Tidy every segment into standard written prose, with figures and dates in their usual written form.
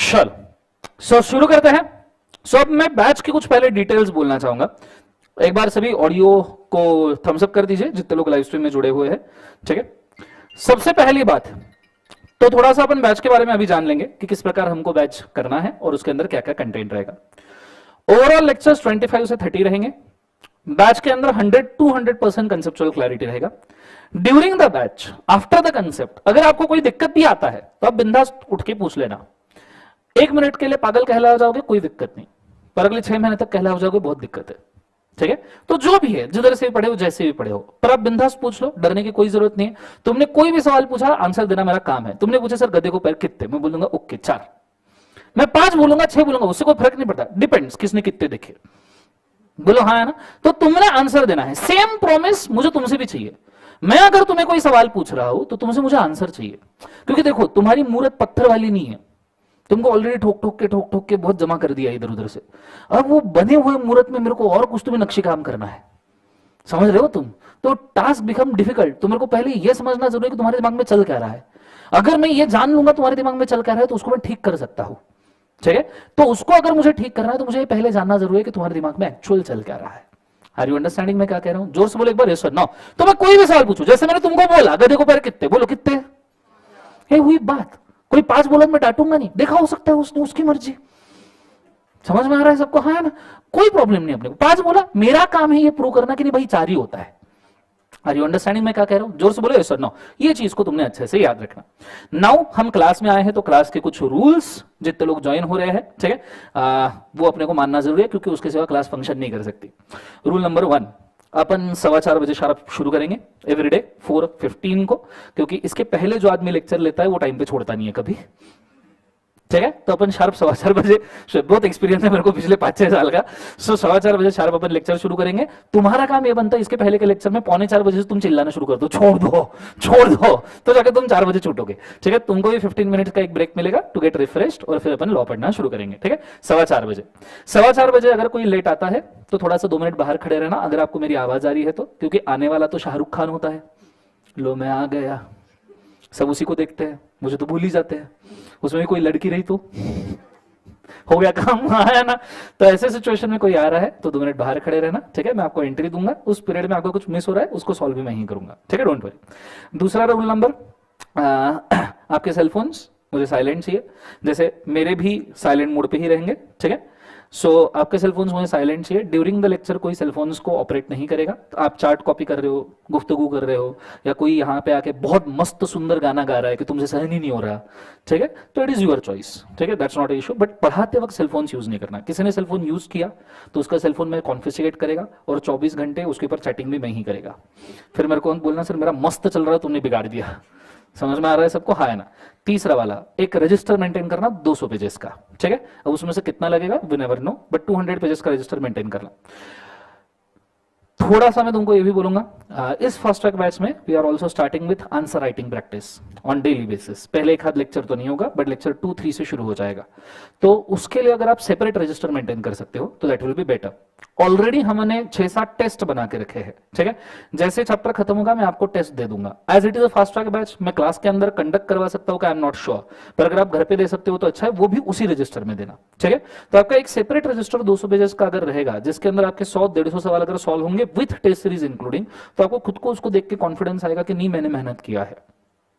चलो शुरू करते हैं। अब मैं बैच की कुछ पहले डिटेल्स बोलना चाहूंगा। एक बार सभी ऑडियो को थम्स अप कर दीजिए जितने लोग लाइव स्ट्रीम में जुड़े हुए हैं, ठीक है। सबसे पहली बात, तो थोड़ा सा अपन बैच के बारे में अभी जान लेंगे कि किस प्रकार हमको बैच करना है और उसके अंदर क्या क्या कंटेंट रहेगा। ओवरऑल लेक्चर्स 25 से 30 रहेंगे। बैच के अंदर 100 to 100% कंसेप्चुअल क्लैरिटी रहेगा। During the batch, after the concept, अगर आपको कोई दिक्कत भी आता है तो आप बिंदास उठ के पूछ लेना। 1 मिनट के लिए पागल कहला जाओगे कोई दिक्कत नहीं, पर अगले 6 महीने तक कहला जाओगे बहुत दिक्कत है, ठीक है। तो जो भी है, जिधर से भी पढ़े हो, जैसे भी पढ़े हो, पर आप बिंदास पूछ लो, डरने की कोई जरूरत नहीं है। तुमने कोई भी सवाल पूछा, आंसर देना मेरा काम है। तुमने पूछा सर गधे को पैर कितने, मैं बोलूंगा ओके 4, मैं 5 बोलूंगा 6 बोलूंगा, उससे कोई फर्क नहीं पड़ता, डिपेंड्स किसने कितने देखे। बोलो हाँ है ना, तो तुमने आंसर देना है। सेम प्रॉमिस मुझे तुमसे भी चाहिए। मैं अगर तुम्हें कोई सवाल पूछ रहा हूं तो तुमसे मुझे आंसर चाहिए, क्योंकि देखो तुम्हारी मूर्त पत्थर वाली नहीं है। तुमको ऑलरेडी ठोक ठोक के बहुत जमा कर दिया इधर उधर से। अब वो बने हुए मूर्त में मेरे को और कुछ तुम्हें नक्शे काम करना है, समझ रहे हो तुम। तो टास्क बिकम डिफिकल्ट। तो मेरे को पहले ये समझना जरूरी है कि तुम्हारे दिमाग में चल क्या रहा है। अगर मैं ये जान लूंगा तुम्हारे दिमाग में चल क्या रहा है तो उसको मैं ठीक कर सकता हूं, ठीक है। तो उसको अगर मुझे ठीक करना है तो मुझे पहले जानना जरूरी है कि तुम्हारे दिमाग में एक्चुअल चल क्या रहा है। आर यू अंडरस्टैंडिंग मैं क्या कह रहा हूं? जोर से बोलो एक बार, यस और नो। तो मैं कोई भी सवाल पूछूं, जैसे मैंने तुमको बोला गधे को पैर कितने, बोलो कितने। ये हुई बात। कोई 5 बोला मैं डांटूंगा नहीं, देखा हो सकता है उसने, उसकी मर्जी। समझ में आ रहा है सबको? हाँ है ना, कोई प्रॉब्लम नहीं। अपने को 5 बोला, मेरा काम है ये प्रूव करना कि नहीं भाई 4 ही होता है। आर यू अंडरस्टैंडिंग मैं क्या कह रहा हूं? जोर से बोलो यस और नो। ये चीज को तुमने अच्छे से याद रखना। नाउ हम क्लास में आए हैं तो क्लास के कुछ रूल्स, जितने लोग ज्वाइन हो रहे हैं, ठीक है, वो अपने को मानना जरूरी है, क्योंकि उसके सिवा क्लास फंक्शन नहीं कर सकती। रूल नंबर 1, अपन 4:15 बजे शार्प शुरू करेंगे एवरीडे 4:15 को, क्योंकि इसके पहले जो आदमी लेक्चर लेता है वो टाइम पे छोड़ता नहीं है कभी, ठीक है। तो अपन शार्प 4:15 बजे, बहुत एक्सपीरियंस है मेरे को पिछले 5-6 साल का, 4:15 बजे शार्प अपन लेक्चर शुरू करेंगे। तुम्हारा काम ये बनता है इसके पहले के लेक्चर में 3:45 बजे से तुम चिल्लाना शुरू कर दो, छोड़ दो, तो जाके तुम 4 बजे छूटोगे, ठीक है। तुमको भी 15 मिनट का एक ब्रेक मिलेगा टू गेट रिफ्रेश्ड, और फिर अपन लॉ पढ़ना शुरू करेंगे, ठीक है। 4:15 बजे अगर कोई लेट आता है तो थोड़ा सा 2 मिनट बाहर खड़े रहना, अगर आपको मेरी आवाज आ रही है तो, क्योंकि आने वाला तो शाहरुख खान होता है। लो मैं आ गया, सब उसी को देखते हैं, मुझे तो भूल ही जाते हैं। उसमें भी कोई लड़की रही तो हो गया काम, आया ना। तो ऐसे सिचुएशन में कोई आ रहा है तो 2 मिनट बाहर खड़े रहना, ठीक है। मैं आपको एंट्री दूंगा, उस पीरियड में आपको कुछ मिस हो रहा है उसको सॉल्व भी मैं ही करूंगा, ठीक है, डोंट वरी। दूसरा रूल नंबर, आपके सेलफोन्स मुझे साइलेंट चाहिए, जैसे मेरे भी साइलेंट मोड पे ही रहेंगे, ठीक है। सो आपके सेलफोन्स मुझे साइलेंट चाहिए। ड्यूरिंग द लेक्चर कोई सेलफोन्स को ऑपरेट नहीं करेगा। तो आप चार्ट कॉपी कर रहे हो, गुफ्तगू कर रहे हो, या कोई यहाँ पे आके बहुत मस्त सुंदर गाना गा रहा है कि तुमसे सहन ही नहीं हो रहा, ठीक है, तो इट इज योर चॉइस, ठीक है, that's not a issue. But पढ़ाते वक्त सेलफोन्स यूज नहीं करना। किसी ने सेलफोन यूज किया तो उसका सेलफोन में कॉन्फिस्केट करेगा और 24 घंटे उसके ऊपर चैटिंग भी मैं ही करेगा। फिर मेरे को बोलना सर मेरा मस्त चल रहा है तुमने बिगाड़ दिया। समझ में आ रहा है सबको? हाँ है ना। तीसरा वाला, एक रजिस्टर मेंटेन करना 200 पेजेस का, ठीक है। अब उसमें से कितना लगेगा we never know, but 200 pages का रजिस्टर मेंटेन करना। थोड़ा सा मैं तुमको ये भी बोलूंगा, इस फास्ट ट्रैक बैच में we are also starting with answer writing practice on daily basis. पहले एक हाथ लेक्चर तो नहीं होगा, बट लेक्चर 2-3 से शुरू हो जाएगा। तो उसके लिए अगर आप सेपरेट रजिस्टर मेंटेन कर सकते हो तो that will be better. Already हमने 6-7 टेस्ट बना के रखे हैं, ठीक है। जैसे चैप्टर खत्म होगा मैं आपको टेस्ट दे दूंगा। As it is a fast track batch, मैं क्लास के अंदर कंडक्ट करवा सकता हूँ, आई एम नॉट श्योर, पर अगर आप घर पे दे सकते हो तो अच्छा है, वो भी उसी रजिस्टर में देना, ठीक है। तो आपका एक सेपरेट रजिस्टर 200 पेजेस का अगर रहेगा, जिसके अंदर आपके 100-150 सवाल अगर सॉल्व होंगे विथ टेस्ट सीरीज इंक्लूडिंग, तो आपको खुद को उसको देख के कॉन्फिडेंस आएगा कि नहीं मैंने मेहनत किया है।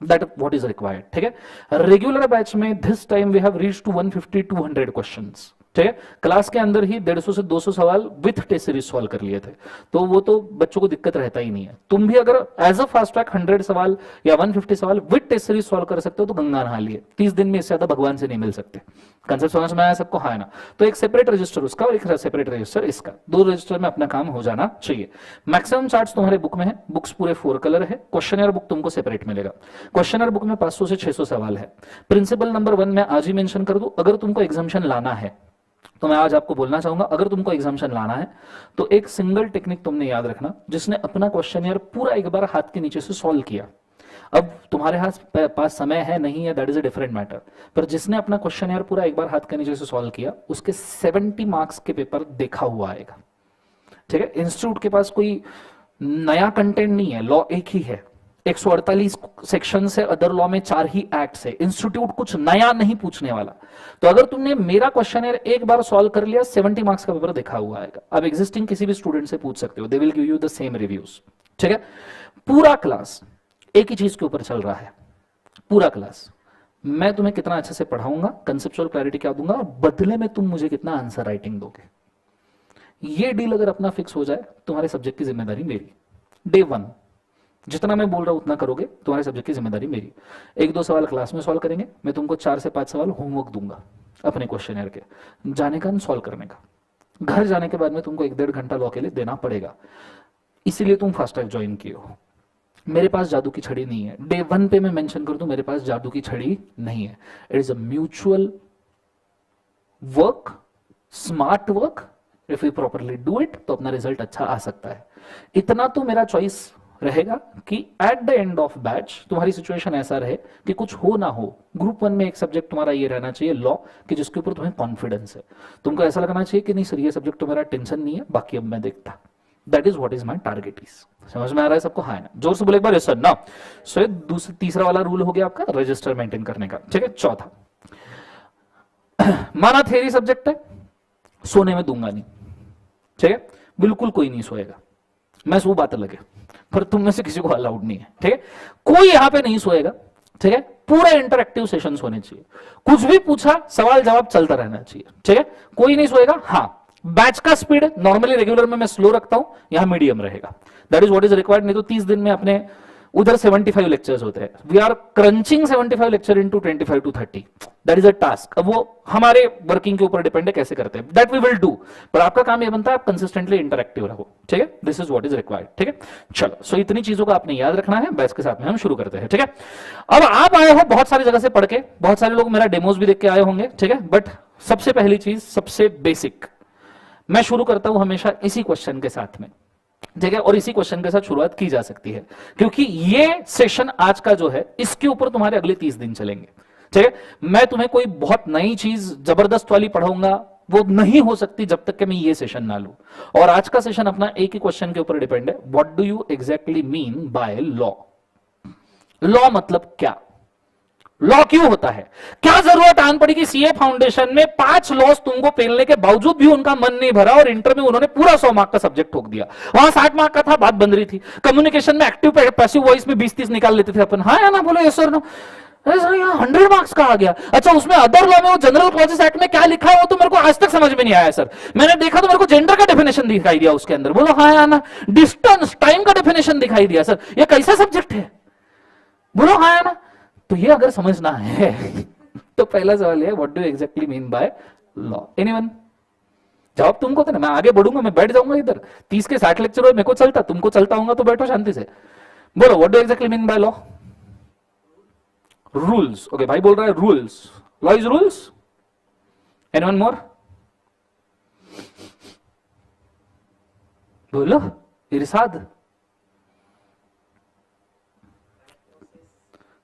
दैट व्हाट इज रिक्वायर्ड, ठीक है। रेगुलर बैच में this time we have reached to 150-200 questions, ठीक है। क्लास के अंदर ही 150 से 200 सवाल विथ टेस्ट सीरीज सॉल्व कर लिए थे, तो वो तो बच्चों को दिक्कत रहता ही नहीं है। तुम भी अगर एज अ फास्ट ट्रैक 100 सवाल या 150 सवाल विथ टेस्ट सीरीज सॉल्व कर सकते हो तो गंगा नहा लिए। 30 दिन में इससे ज्यादा भगवान से नहीं मिल सकते। कंसेप्ट समझ में आया सबको? हाँ ना। तो एक सेपरेट रजिस्टर उसका और एक सेपरेट रजिस्टर इसका, 2 रजिस्टर में अपना काम हो जाना चाहिए। मैक्सिमम चार्ट्स तुम्हारे बुक में है, बुक्स पूरे 4 कलर है। क्वेश्चनर बुक तुमको सेपरेट मिलेगा। क्वेश्चनर बुक में 500 से 600 सवाल है। प्रिंसिपल नंबर 1 में आज ही मेंशन कर दूं, अगर तुमको एग्जामिशन लाना है तो मैं आज आपको बोलना चाहूंगा, अगर तुमको एग्जामिशन लाना है तो एक सिंगल टेक्निक तुमने याद रखना, जिसने अपना क्वेश्चनियर पूरा एक बार हाथ के नीचे से सॉल्व किया। अब तुम्हारे पास समय है नहीं है, that is a different matter, पर जिसने अपना क्वेश्चनियर पूरा एक बार हाथ के नीचे से सॉल्व किया उसके 70 मार्क्स के पेपर देखा हुआ आएगा, ठीक है। इंस्टीट्यूट के पास कोई नया कंटेंट नहीं है, लॉ एक ही है, 148 सेक्शन है, अदर लॉ में 4 ही एक्ट्स है, इंस्टीट्यूट कुछ नया नहीं पूछने वाला। तो अगर तुमने मेरा क्वेश्चन एक बार सॉल्व कर लिया, 70 मार्क्स का पेपर दिखा हुआ आएगा। अब एग्जिस्टिंग किसी भी स्टूडेंट से पूछ सकते हो, they will give you the same reviews. ठीक है, पूरा क्लास एक ही चीज के ऊपर चल रहा है, पूरा क्लास मैं तुम्हें कितना अच्छे से पढ़ाऊंगा, कंसेप्चुअल क्लैरिटी क्या दूंगा, और बदले में तुम मुझे कितना आंसर राइटिंग दोगे। ये डील अगर अपना फिक्स हो जाए, तुम्हारे सब्जेक्ट की जिम्मेदारी मेरी। डे 1 जितना मैं बोल रहा हूं उतना करोगे, तुम्हारे सब्जेक्ट की जिम्मेदारी मेरी। 1-2 सवाल क्लास में सॉल्व करेंगे, मैं तुमको 4 से 5 सवाल होमवर्क दूंगा अपने क्वेश्चनर के, जाने का सॉल्व करने का। घर जाने के बाद में तुमको 1-1.5 घंटा लॉ के लिए देना पड़ेगा, इसीलिए तुम फास्ट ट्रैक ज्वाइन किए हो। मेरे पास जादू की छड़ी नहीं है, डे 1 पे मैं मेंशन कर दूं मेरे पास जादू की छड़ी नहीं है। It is a mutual work, smart work. If you properly do it तो अपना रिजल्ट अच्छा आ सकता है। इतना तो मेरा चॉइस रहेगा कि at the end of batch तुम्हारी सिचुएशन ऐसा रहे कि कुछ हो ना हो, ग्रुप 1 में एक सब्जेक्ट तुम्हारा ये रहना चाहिए लॉ, कि जिसके ऊपर तुम्हें कॉन्फिडेंस है। तुमको ऐसा लगना चाहिए कि नहीं सर ये सब्जेक्ट तो मेरा टेंशन नहीं है, बाकी अब मैं देखता। That is what is my target is. समझ में आ रहा है सबको? हाँ है ना? जोर से बोले एक बार यस सर ना। सो ये तीसरा वाला रूल हो गया आपका रजिस्टर मेंटेन करने का। ठीक है, चौथा, माना थ्योरी सब्जेक्ट है, सोने में दूंगा नहीं। ठीक है, बिल्कुल कोई नहीं सोएगा, मैं सो बात अलग है, पर तुम में से किसी को अलाउड नहीं है। ठीक है, कोई यहां पे नहीं सोएगा। ठीक है, पूरे इंटरएक्टिव सेशंस होने चाहिए, कुछ भी पूछा सवाल जवाब चलता रहना चाहिए। ठीक है, कोई नहीं सोएगा। हाँ, बैच का स्पीड नॉर्मली रेगुलर में मैं स्लो रखता हूं, यहां मीडियम रहेगा। That is what is required. नहीं तो 30 दिन में अपने उधर 75 लेक्चर्स होते हैं, we are crunching 75 lecture into 25 to 30। That is a task. अब वो हमारे वर्किंग के ऊपर डिपेंड है कैसे करते हैं, दैट वी विल डू। पर आपका काम ये बनता है आप कंसिस्टेंटली इंटरएक्टिव रहो। ठीक है, this is what is required. ठीक है, चलो, सो इतनी चीजों का आपने याद रखना है। बैच के साथ में हम शुरू करते हैं। ठीक है, अब आप आए हो बहुत सारी जगह से पढ़ के, बहुत सारे लोग मेरा डेमोज भी देख के आए होंगे। ठीक है, बट सबसे पहली चीज, सबसे बेसिक, मैं शुरू करता हूं हमेशा इसी क्वेश्चन के साथ में। ठीक है, और इसी क्वेश्चन के साथ शुरुआत की जा सकती है, क्योंकि ये सेशन आज का जो है इसके ऊपर तुम्हारे अगले 30 दिन चलेंगे। ठीक है, मैं तुम्हें कोई बहुत नई चीज जबरदस्त वाली पढ़ाऊंगा, वो नहीं हो सकती जब तक कि मैं ये सेशन ना लूं। और आज का सेशन अपना एक ही क्वेश्चन के ऊपर डिपेंड है, what do you exactly mean by law. Law मतलब क्या, लॉ क्यों होता है, क्या जरूरत आन पड़ी कि सीए फाउंडेशन में 5 लॉस तुमको पेलने के बावजूद भी उनका मन नहीं भरा और इंटर में उन्होंने पूरा 100 मार्क का सब्जेक्ट ठोक दिया। वहां 60 मार्क का था, बात बन रही थी। कम्युनिकेशन में एक्टिव पैसिव वॉइस में 20-30 निकाल लेते थे अपन। हाँ या ना, बोलो यस सर नो। सर यहाँ 100 मार्क्स का आ गया। अच्छा, उसमें अदर लॉ में वो जनरल क्लॉजेस एक्ट में क्या लिखा है वो तो मेरे को आज तक समझ में नहीं आया सर। मैंने देखा तो मेरे को जेंडर का डेफिनेशन दिखाई दिया उसके अंदर। बोलो हाँ या ना। डिस्टेंस टाइम का डेफिनेशन दिखाई दिया। सर ये कैसा सब्जेक्ट है, बोलो हाँ या ना। तो ये अगर समझना है तो पहला सवाल है, what do exactly mean by law. Anyone? जवाब तुमको देना, मैं आगे बढ़ूंगा, मैं बैठ जाऊंगा इधर। 30 के 60 लेक्चर मेरे को चलता, तुमको चलता होगा तो बैठो शांति से। बोलो what do exactly mean by law. Rules. Okay, भाई बोल रहा है rules, law is rules. Anyone more? बोलो इरशाद।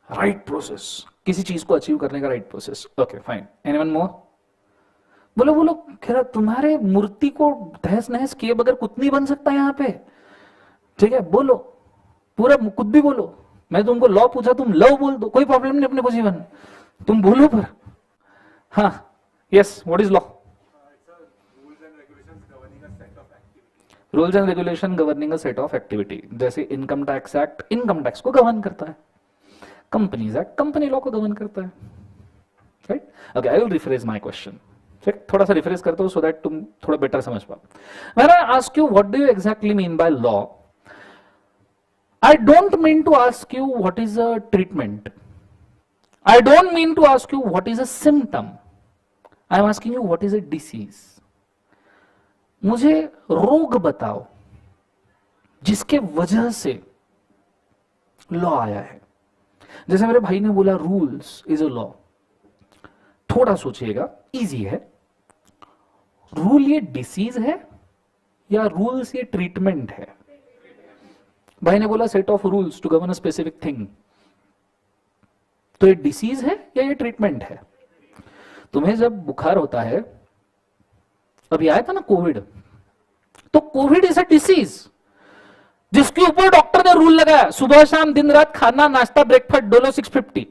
राइट प्रोसेस, किसी चीज को अचीव करने का right process. Okay fine, anyone more? बोलो बोलो, खैर तुम्हारे मूर्ति को तहस नहस किए बगैर कुछ नहीं बन सकता यहाँ पे। ठीक है, बोलो पूरा कुछ भी बोलो। मैं तुमको लॉ पूछा, तुम लव बोल दो, कोई प्रॉब्लम नहीं अपने को जीवन, तुम बोलो पर। हाँ, yes, what is law? Rules and regulation governing a set of activity. जैसे income tax act income tax को गवर्न करता है, कंपनीज एक्ट कंपनी लॉ को गवर्न करता है। Right? Okay, I will rephrase my question. ठीक, थोड़ा सा रिफ्रेश करता हूं सो दैट तुम थोड़ा बेटर समझ पाओ। When I ask you what do you exactly mean by law, I don't mean to ask you what is a treatment. I don't mean to ask you what is a symptom. I am asking you what is a disease. मुझे रोग बताओ जिसके वजह से law आया है। जैसे मेरे भाई ने बोला रूल्स इज अ लॉ, थोड़ा सोचिएगा, इजी है। रूल ये डिसीज है या रूल्स ये ट्रीटमेंट है? भाई ने बोला set of rules to govern a specific thing, तो ये डिसीज है या ये ट्रीटमेंट है? तुम्हें जब बुखार होता है, अभी आया था ना कोविड, तो कोविड इज अ डिसीज, जिसके ऊपर डॉक्टर ने रूल लगाया सुबह शाम दिन रात खाना नाश्ता ब्रेकफास्ट डोलो 650।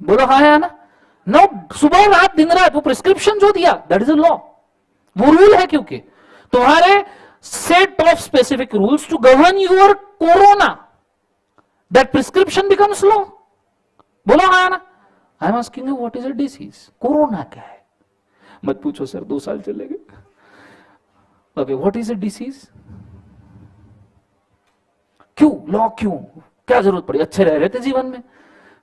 बोलो हाँ है ना? नो, सुबह रात दिन रात वो प्रिस्क्रिप्शन जो दिया दैट इज अ लॉ, वो रूल है, क्योंकि तुम्हारे set of specific rules to govern your corona, that prescription becomes law. बोलो हाँ ना? I am asking you what is a disease? Corona क्या है? मत पूछो सर, 2 साल चले गए। Okay, what is a disease? क्यों लॉ? क्यों, क्या जरूरत पड़ी? अच्छे रह रहे थे जीवन में,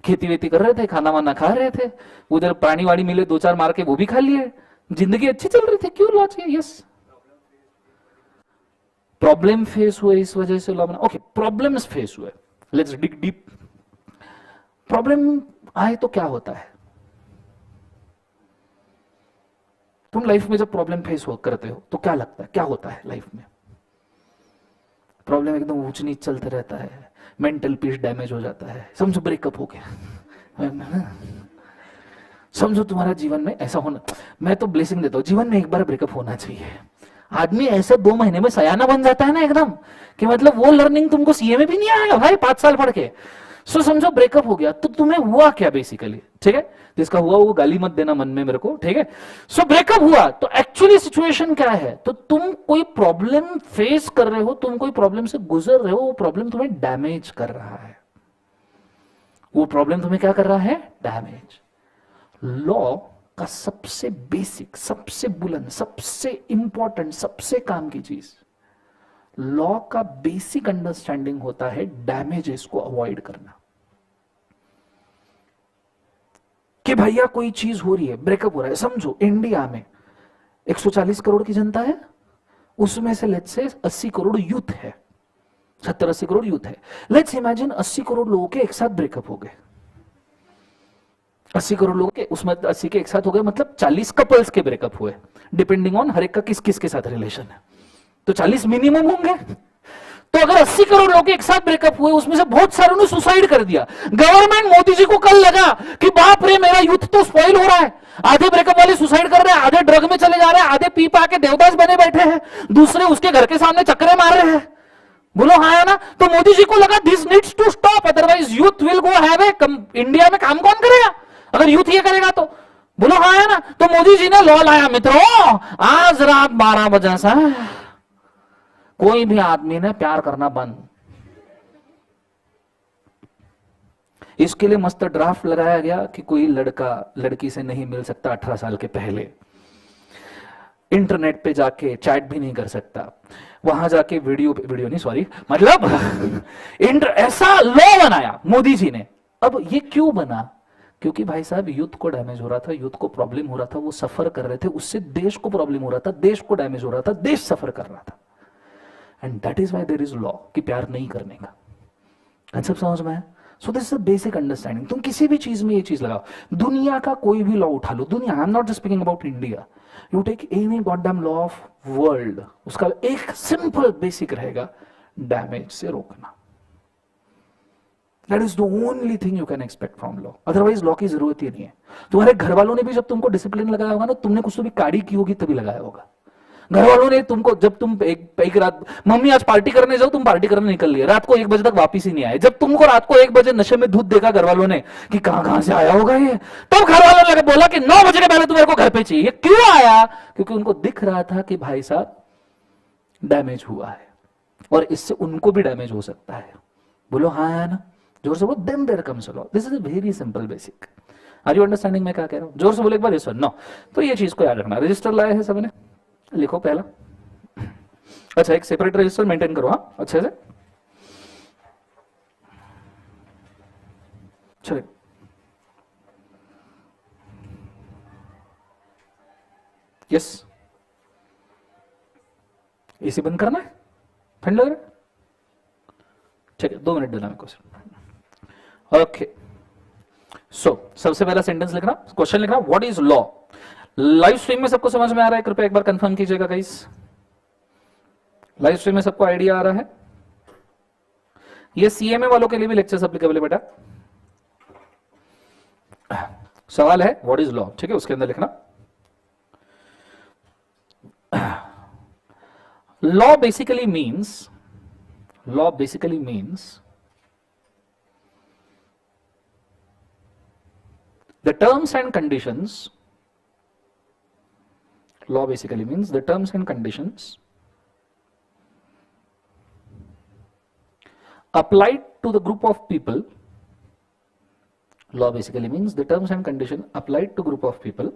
खेती वेती कर रहे थे, खाना वाना खा रहे थे, उधर पानी वाड़ी मिले 2-4 मार के वो भी खा लिए, जिंदगी अच्छी चल रही थी, क्यों लॉ चाहिए? यस, प्रॉब्लम फेस हुए इस वजह से लॉ बना। ओके, प्रॉब्लम्स फेस हुए, लेट्स डिग डीप। प्रॉब्लम आए तो क्या होता है? तुम लाइफ में जब प्रॉब्लम फेस करते हो तो क्या लगता है, क्या होता है लाइफ में? प्रॉब्लम एकदम ऊंच नीच चलते रहता है, मेंटल पीस डैमेज हो जाता है, समझो ब्रेकअप हो गया, समझो तुम्हारा जीवन में ऐसा होना। मैं तो ब्लेसिंग देता हूं, जीवन में एक बार ब्रेकअप होना चाहिए। आदमी ऐसे 2 महीने में सयाना बन जाता है ना एकदम, कि मतलब वो लर्निंग तुमको सीए में भी नहीं आएगा भाई 5 साल पढ़ के। सो समझो ब्रेकअप हो गया, तो तुम्हें हुआ क्या बेसिकली? ठीक है, जिसका हुआ वो गाली मत देना मन में मेरे को, ठीक है? सो ब्रेकअप हुआ तो एक्चुअली सिचुएशन क्या है? तो तुम कोई प्रॉब्लम फेस कर रहे हो, तुम कोई प्रॉब्लम से गुजर रहे हो, वो प्रॉब्लम तुम्हें डैमेज कर रहा है। वो प्रॉब्लम तुम्हें क्या कर रहा है? डैमेज। लॉ का सबसे बेसिक, सबसे बुलंद, सबसे इंपॉर्टेंट, सबसे काम की चीज, लॉ का बेसिक अंडरस्टैंडिंग होता है डैमेजेस को अवॉइड करना। कि भैया कोई चीज हो रही है, ब्रेकअप हो रहा है, समझो इंडिया में 140 करोड़ की जनता है, उसमें से लेट्स से 80 करोड़ यूथ है, 70-80 करोड़ यूथ है। लेट्स इमेजिन 80 करोड़ लोगों के एक साथ ब्रेकअप हो गए। 80 करोड़ लोगों के, उसमें 80 के एक साथ हो गए, मतलब 40 कपल्स के ब्रेकअप हुए, डिपेंडिंग ऑन हर एक का किस किस के साथ रिलेशन है, तो 40 मिनिमम होंगे। तो अगर 80 करोड़ लोग एक साथ ब्रेकअप हुए, उसमें से बहुत सारों ने सुसाइड कर दिया। गवर्नमेंट मोदी जी को कल लगा कि बाप रे मेरा यूथ तो स्पॉइल हो रहा है, आधे ब्रेकअप वाले सुसाइड कर रहे हैं, आधे ड्रग में चले जा रहे हैं, आधे पी पा के देवदास बने बैठे हैं, दूसरे उसके घर के सामने चक्करे मार रहे हैं। बोलो हाँ है ना? तो मोदी जी को लगा this needs to stop, otherwise youth will go have a, India में काम कौन करेगा अगर यूथ ये करेगा तो? बोलो हाँ है ना? तो मोदी जी ने लॉ लाया मित्रों, आज रात 12 बजे से कोई भी आदमी ने प्यार करना बंद। इसके लिए मस्त ड्राफ्ट लगाया गया कि कोई लड़का लड़की से नहीं मिल सकता 18 साल के पहले, इंटरनेट पे जाके चैट भी नहीं कर सकता, वहां जाके वीडियो नहीं सॉरी मतलब ऐसा लॉ बनाया मोदी जी ने। अब ये क्यों बना? क्योंकि भाई साहब यूथ को डैमेज हो रहा था, यूथ को प्रॉब्लम हो रहा था, वो सफर कर रहे थे, उससे देश को प्रॉब्लम हो रहा था, देश को डैमेज हो रहा था, देश सफर कर रहा था। And that is why there is law, कि प्यार नहीं करने का। कंसेप्ट समझ में है? So this is the basic understanding. तुम किसी भी चीज में ये चीज लगाओ, दुनिया का कोई भी लॉ उठा लो, दुनिया, I am not just speaking about India, you take any goddamn law of world, उसका एक सिंपल बेसिक रहेगा, डैमेज से रोकना। That is the only thing you can expect from law. Otherwise law की जरूरत ही नहीं है। तुम्हारे घर वालों ने भी जब तुमको डिसिप्लिन लगाया होगा ना, तुमने कुछ तो भी काड़ी की होगी तभी लगाया होगा। घर वालों ने तुमको, जब तुम एक रात मम्मी आज पार्टी करने जाओ, तुम पार्टी करने निकल लिए, रात को 1 बजे तक वापिस ही नहीं आए, जब तुमको रात को 1 बजे नशे में दूध देखा घर वालों ने कि कहां से आया होगा ये, तब घर वालों ने बोला कि 9 बजे के पहले तुम्हारे को घर पे चाहिए। क्यों आया? क्योंकि उनको दिख रहा था कि भाई साहब डैमेज हुआ है और इससे उनको भी डैमेज हो सकता है। बोलो हाँ है ना? जोर से बोलो, then there comes a law. This is a very simple basic. Are you understanding मैं क्या कह रहा हूं? जोर से बोलो एक बार, यस और नो। तो ये चीज को याद रखना। रजिस्टर लाया है सबने, लिखो पहला। अच्छा, एक सेपरेट रजिस्टर मेंटेन करो, हाँ अच्छे से। चलिए, यस, एसी बंद करना है, ठंड लग रहा है? ठीक है, 2 मिनट देना मेरे को सिर्फ। ओके, सो सबसे पहला सेंटेंस लिखना, क्वेश्चन लिखना, what is law. Live stream में सबको समझ में आ रहा है? कृपया एक बार कंफर्म कीजिएगा गाइस। लाइव स्ट्रीम में सबको आइडिया आ रहा है? ये सीएमए वालों के लिए भी लेक्चर्स एप्लीकेबल है बेटा। सवाल है व्हाट इज लॉ, ठीक है, उसके अंदर लिखना law basically means Law basically means the terms and conditions. Law basically means the terms and conditions applied to the group of people. Law basically means the terms and conditions applied to group of people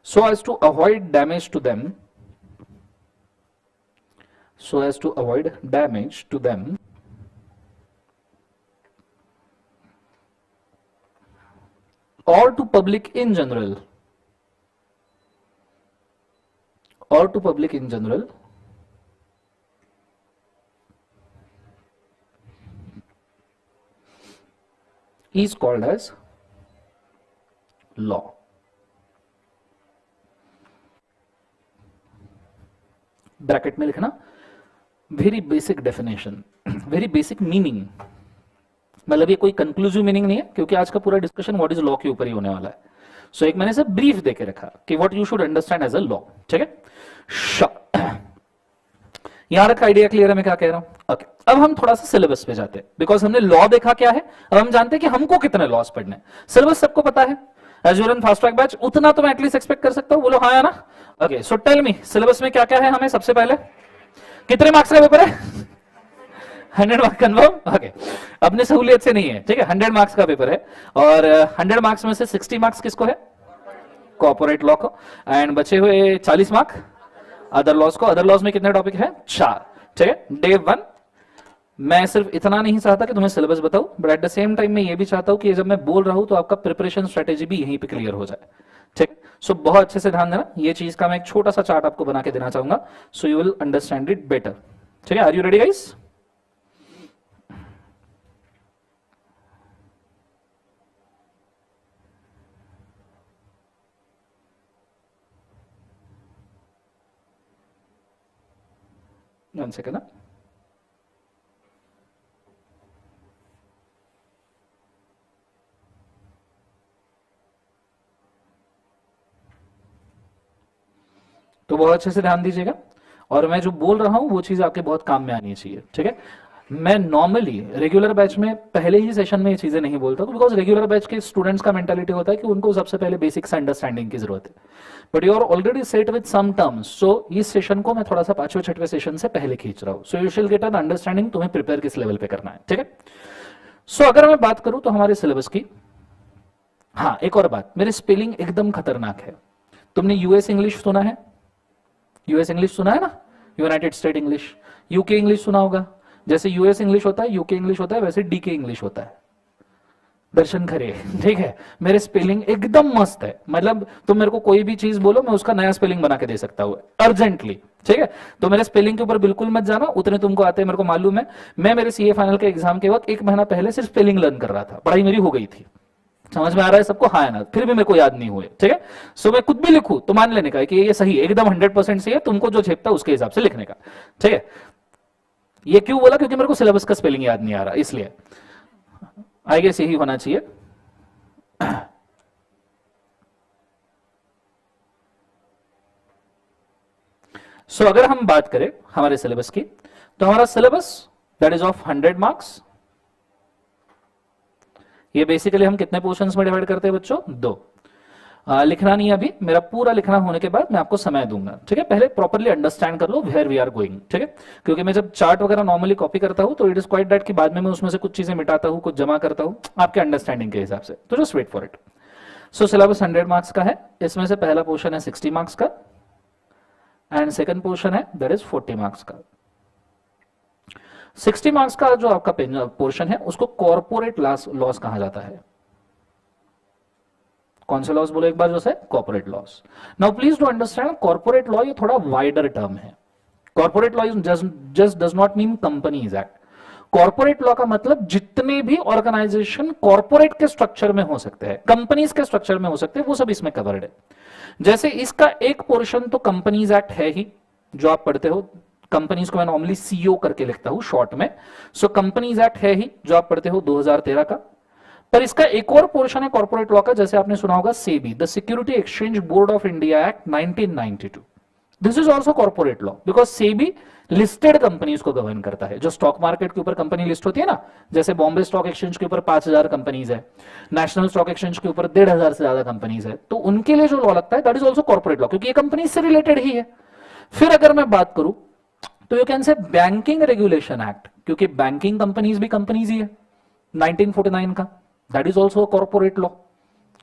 so as to avoid damage to them, so as to avoid damage to them or to public in general, or to public in general, is called as law. Bracket में लिखना very basic definition, very basic meaning, मतलब ये कोई conclusive meaning नहीं है क्योंकि आज का पूरा डिस्कशन व्हाट इज लॉ के ऊपर ही होने वाला है. सो एक मैंने से ब्रीफ देके रखा कि what you should understand as a law. ठीक है, यहां तक आइडिया क्लियर है मैं क्या कह रहा हूं. ओके, अब हम थोड़ा सा सिलेबस पे जाते हैं बिकॉज हमने लॉ देखा क्या है, अब हम जानते हैं कि हमको कितने लॉस पढ़ने. सिलेबस सबको पता है, as you're in fast track batch उतना तो मैं एटलीस्ट एक्सपेक्ट कर सकता हूं. बोलो हाँ या ना. Okay, so tell me syllabus में क्या क्या है. हमें सबसे पहले कितने मार्क्स का पेपर है? 100 मार्क्स कन्फर्म. ओके, अपने सहूलियत से नहीं है, ठीक है. 100 मार्क्स का पेपर है और 100 मार्क्स में से 60 मार्क्स किसको है? कॉर्पोरेट लॉ को. एंड बचे हुए 40 मार्क्स अदर लॉज को. अदर लॉज में कितने टॉपिक है? 4. ठीक है. डे 1 मैं सिर्फ इतना नहीं चाहता कि तुम्हें सिलेबस बताऊं, but at the same time मैं ये भी चाहता हूं कि जब मैं बोल रहा हूं तो आपका प्रिपरेशन स्ट्रेटेजी भी यहीं पे क्लियर हो जाए. ठीक. सो बहुत अच्छे से ध्यान देना. ये चीज का मैं एक छोटा सा चार्ट आपको बना के देना चाहूंगा so you will understand it better. ठीक है, are you ready guys? One second. तो बहुत अच्छे से ध्यान दीजिएगा और मैं जो बोल रहा हूं वो चीज आपके बहुत काम में आनी चाहिए. ठीक है, मैं नॉर्मली रेगुलर बैच में पहले ही सेशन में ये चीजें नहीं बोलता बिकॉज रेगुलर बैच के स्टूडेंट्स का मेंटालिटी होता है कि उनको सबसे पहले बेसिक्स अंडरस्टैंडिंग की जरूरत है. But you are already set with some terms, so इस सेशन को मैं थोड़ा सा 5वें 6वें सेशन से पहले खींच रहा हूं. सो यू शिल गेट एन अंडरस्टैंडिंग तुम्हें प्रिपेयर किस लेवल पे करना है. ठीक है. सो अगर मैं बात करूं तो हमारे सिलेबस की, हाँ एक और बात, मेरी स्पेलिंग एकदम खतरनाक है. तुमने यूएस इंग्लिश सुना है? यूएस इंग्लिश सुना है ना? United state English. UK English सुना होगा. जैसे यूएस इंग्लिश होता है, यूके इंग्लिश होता है, वैसे डीके इंग्लिश होता है. दर्शन खरे. ठीक है, मेरे स्पेलिंग एकदम मस्त है. मतलब तुम मेरे को कोई भी चीज बोलो मैं उसका नया स्पेलिंग बना के दे सकता हूं अर्जेंटली. ठीक है, तो मेरे स्पेलिंग के ऊपर बिल्कुल मत जाना, उतने तुमको आते हैं मेरे को मालूम है. मैं मेरे सीए फाइनल के एग्जाम के वक्त 1 महीना पहले सिर्फ स्पेलिंग लर्न कर रहा था. पढ़ाई मेरी हो गई थी. समझ में आ रहा है सबको? हाँ ना? फिर भी मेरे को याद नहीं हुए. ठीक है, सो मैं कुछ भी लिखूं तो मान लेने का कि ये सही एकदम 100% सही है, तुमको जो झेपता उसके हिसाब से लिखने का. ठीक है, ये क्यों बोला? क्योंकि मेरे को सिलेबस का स्पेलिंग याद नहीं आ रहा, इसलिए. आई गेस यही होना चाहिए. सो अगर हम बात करें हमारे सिलेबस की तो हमारा syllabus that is of 100 marks. ये बेसिकली हम कितने पोर्शंस में डिवाइड करते हैं बच्चों? 2. लिखना नहीं अभी, मेरा पूरा लिखना होने के बाद मैं आपको समय दूंगा. ठीक है, पहले प्रॉपर्ली अंडरस्टैंड कर लो वेयर वी आर गोइंग. ठीक है, क्योंकि मैं जब चार्ट वगैरह नॉर्मली कॉपी करता हूं तो इट इज क्वाइट दैट कि बाद में मैं उसमें से कुछ चीजें मिटाता हूं, कुछ जमा करता हूं आपके अंडरस्टैंडिंग के हिसाब से. तो just wait for it. So syllabus 100 marks का है. इसमें से पहला पोर्शन है 60 मार्क्स का एंड सेकंड पोर्शन है दैट इज 40 मार्क्स का. 60 मार्क्स का जो आपका पोर्शन है उसको कॉर्पोरेट लॉस कहा जाता है. कौन से लॉस बोलो एक बार? जो है corporate loss. Now please do understand, corporate law ये थोड़ा वाइडर टर्म है. Corporate law just does not mean companies act. Corporate law का मतलब जितने भी ऑर्गेनाइजेशन कॉर्पोरेट के स्ट्रक्चर में हो सकते हैं, कंपनीज के स्ट्रक्चर में हो सकते हैं, वो सब इसमें कवर्ड है. जैसे इसका एक पोर्शन तो कंपनीज एक्ट है ही जो आप पढ़ते हो. कंपनीज को मैं नॉर्मली सीओ करके लिखता हूं शॉर्ट में. सो कंपनीज एक्ट है ही जो आप पढ़ते हो 2013 का. पर इसका एक और पोर्शन है कॉर्पोरेट लॉ का, जैसे आपने सुना होगा SEBI, the security exchange board of India act 1992. This is also corporate law, because SEBI listed companies को गवर्न करता है। जो स्टॉक मार्केट के ऊपर कंपनी लिस्ट होती है ना, जैसे बॉम्बे स्टॉक एक्सचेंज के ऊपर 5,000 कंपनीज है, नेशनल स्टॉक एक्सचेंज के ऊपर 1,500 से ज्यादा कंपनीज है, तो उनके लिए जो लॉ लगता है that is also corporate law, क्योंकि ये कंपनी से रिलेटेड ही है। फिर अगर मैं बात करूं तो you can say banking regulation act, क्योंकि बैंकिंग कंपनीज भी कंपनीज ही है 1949 का, that is also corporate law.